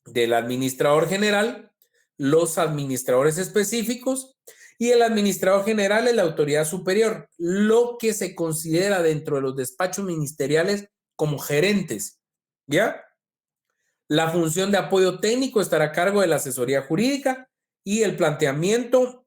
del administrador general, los administradores específicos y el administrador general es la autoridad superior, lo que se considera dentro de los despachos ministeriales como gerentes, ¿ya? La función de apoyo técnico estará a cargo de la asesoría jurídica y el planeamiento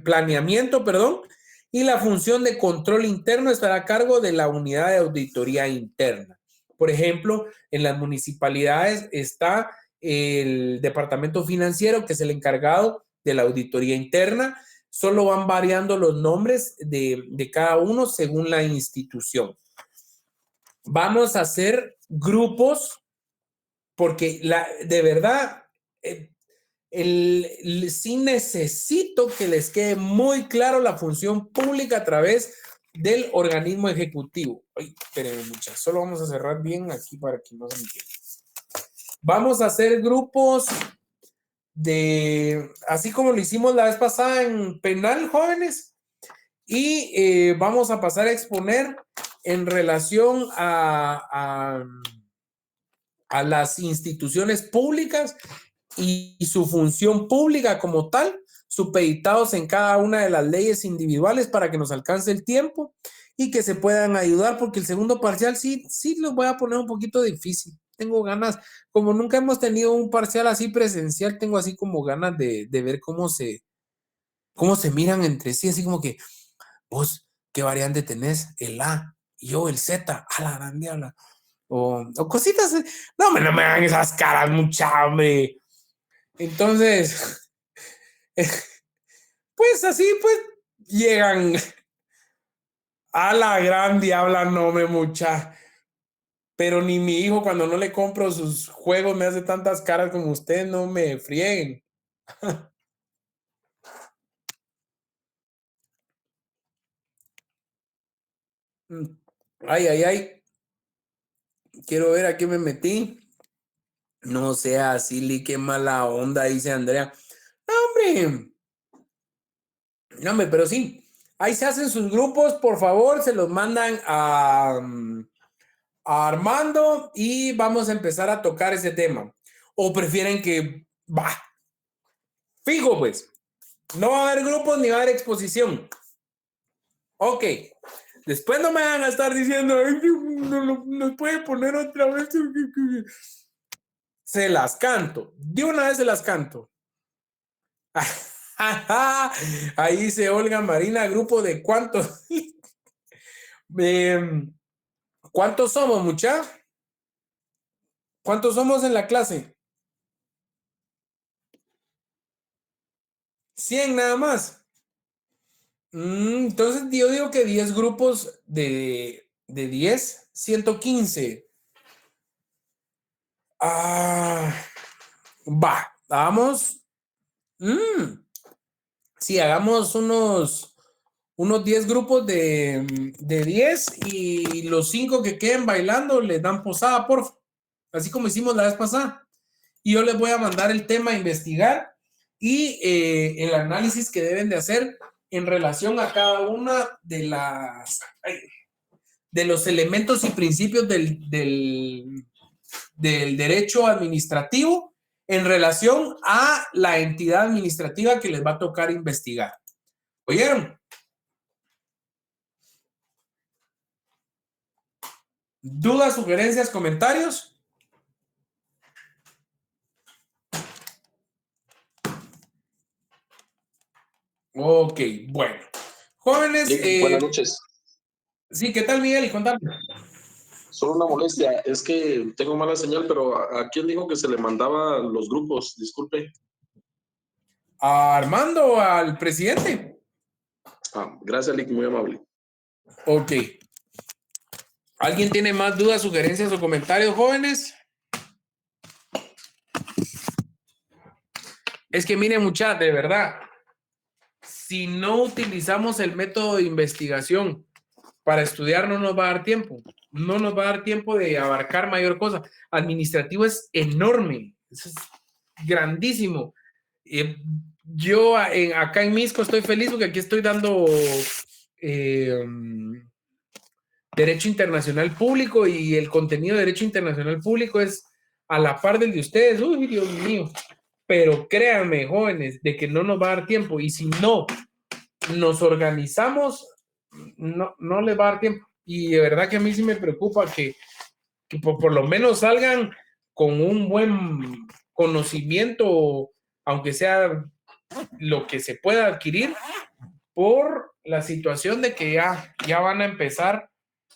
planeamiento, perdón, y la función de control interno estará a cargo de la unidad de auditoría interna. Por ejemplo, en las municipalidades está el departamento financiero, que es el encargado de la auditoría interna. Solo van variando los nombres de cada uno según la institución. Vamos a hacer grupos porque de verdad sí necesito que les quede muy claro la función pública a través del organismo ejecutivo. Ay, espérenme muchachos, solo vamos a cerrar bien aquí para que no se me quede. Vamos a hacer grupos así como lo hicimos la vez pasada en penal, jóvenes, y vamos a pasar a exponer en relación a las instituciones públicas y su función pública como tal, supeditados en cada una de las leyes individuales para que nos alcance el tiempo y que se puedan ayudar, porque el segundo parcial sí los voy a poner un poquito difícil. Tengo ganas, como nunca hemos tenido un parcial así presencial, tengo así como ganas de ver cómo se miran entre sí, así como que vos, ¿qué variante tenés? El A, y yo el Z, a la gran diabla. O cositas, no me hagan esas caras, mucha hombre. Entonces, pues así, pues, llegan a la gran diabla, no me mucha. Pero ni mi hijo, cuando no le compro sus juegos, me hace tantas caras como usted, no me frieguen. Ay. Quiero ver a qué me metí. No sea así, qué mala onda, dice Andrea. No, hombre, pero sí. Ahí se hacen sus grupos, por favor, se los mandan a Armando y vamos a empezar a tocar ese tema. ¿O prefieren que fijo, pues? No va a haber grupos ni va a haber exposición. Ok. Después no me van a estar diciendo, ay, no nos puede poner otra vez. Se las canto. De una vez se las canto. Ahí dice Olga Marina, grupo de cuántos. ¿Cuántos somos, mucha? ¿Cuántos somos en la clase? 100 nada más. Entonces yo digo que 10 grupos de 10, 115. Vamos. Sí, hagamos unos 10 grupos de 10 y los 5 que queden bailando les dan posada, porfa. Así como hicimos la vez pasada. Y yo les voy a mandar el tema a investigar y el análisis que deben de hacer en relación a cada una de los elementos y principios del derecho administrativo en relación a la entidad administrativa que les va a tocar investigar. ¿Oyeron? ¿Dudas, sugerencias, comentarios? Ok, bueno. Jóvenes. Buenas noches. Sí, ¿qué tal, Miguel? Y contame. Solo una molestia, es que tengo mala señal, pero ¿a quién dijo que se le mandaba los grupos? Disculpe. A Armando, al presidente. Gracias, Lick, muy amable. Ok. ¿Alguien tiene más dudas, sugerencias o comentarios, jóvenes? Es que miren, muchachos, de verdad, si no utilizamos el método de investigación para estudiar, no nos va a dar tiempo. No nos va a dar tiempo de abarcar mayor cosa. Administrativo es enorme, es grandísimo. Yo acá en Misco estoy feliz porque aquí estoy dando Derecho Internacional Público y el contenido de Derecho Internacional Público es a la par del de ustedes. Uy, Dios mío. Pero créanme, jóvenes, de que no nos va a dar tiempo y si no nos organizamos, no les va a dar tiempo. Y de verdad que a mí sí me preocupa que por lo menos salgan con un buen conocimiento aunque sea lo que se pueda adquirir, por la situación de que ya van a empezar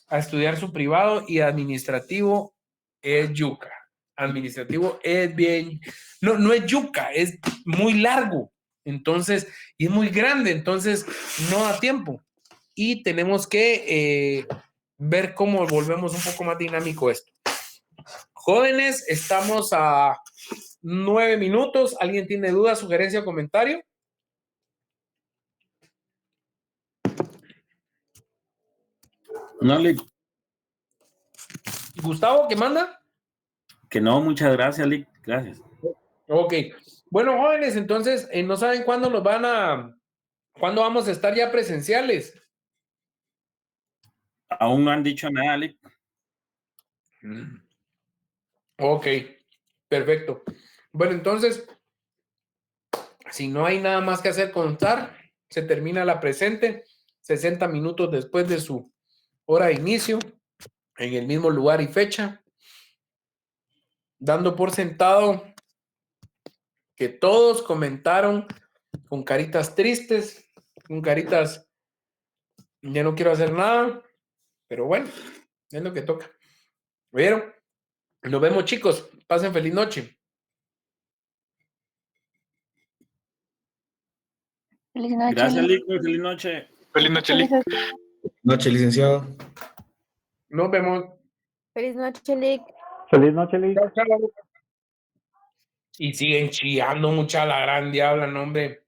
a estudiar su privado y administrativo es yuca. Administrativo es bien, no es yuca, es muy largo, entonces, y es muy grande, entonces no da tiempo. Y tenemos que ver cómo volvemos un poco más dinámico esto. Jóvenes, estamos a 9 minutos. ¿Alguien tiene duda, sugerencia o comentario? No, Lick, Gustavo, ¿qué manda? que no, muchas gracias, Lick. Gracias. Ok. Bueno, jóvenes, entonces, ¿no saben cuándo cuándo vamos a estar ya presenciales? Aún no han dicho nada, Lick. Ok, perfecto. Bueno, entonces, si no hay nada más que hacer contar, se termina la presente 60 minutos después de su hora de inicio, en el mismo lugar y fecha, dando por sentado que todos comentaron con caritas tristes, con caritas, ya no quiero hacer nada, pero bueno, es lo que toca. ¿Vieron? Nos vemos, chicos. Pasen feliz noche. Feliz noche. Gracias, Lick. Feliz noche. Feliz noche, Lick. Noche, licenciado. Nos vemos. Feliz noche, Lick. Feliz noche, Lick. Chao, chao. Y siguen chillando mucha la gran diabla, no, hombre.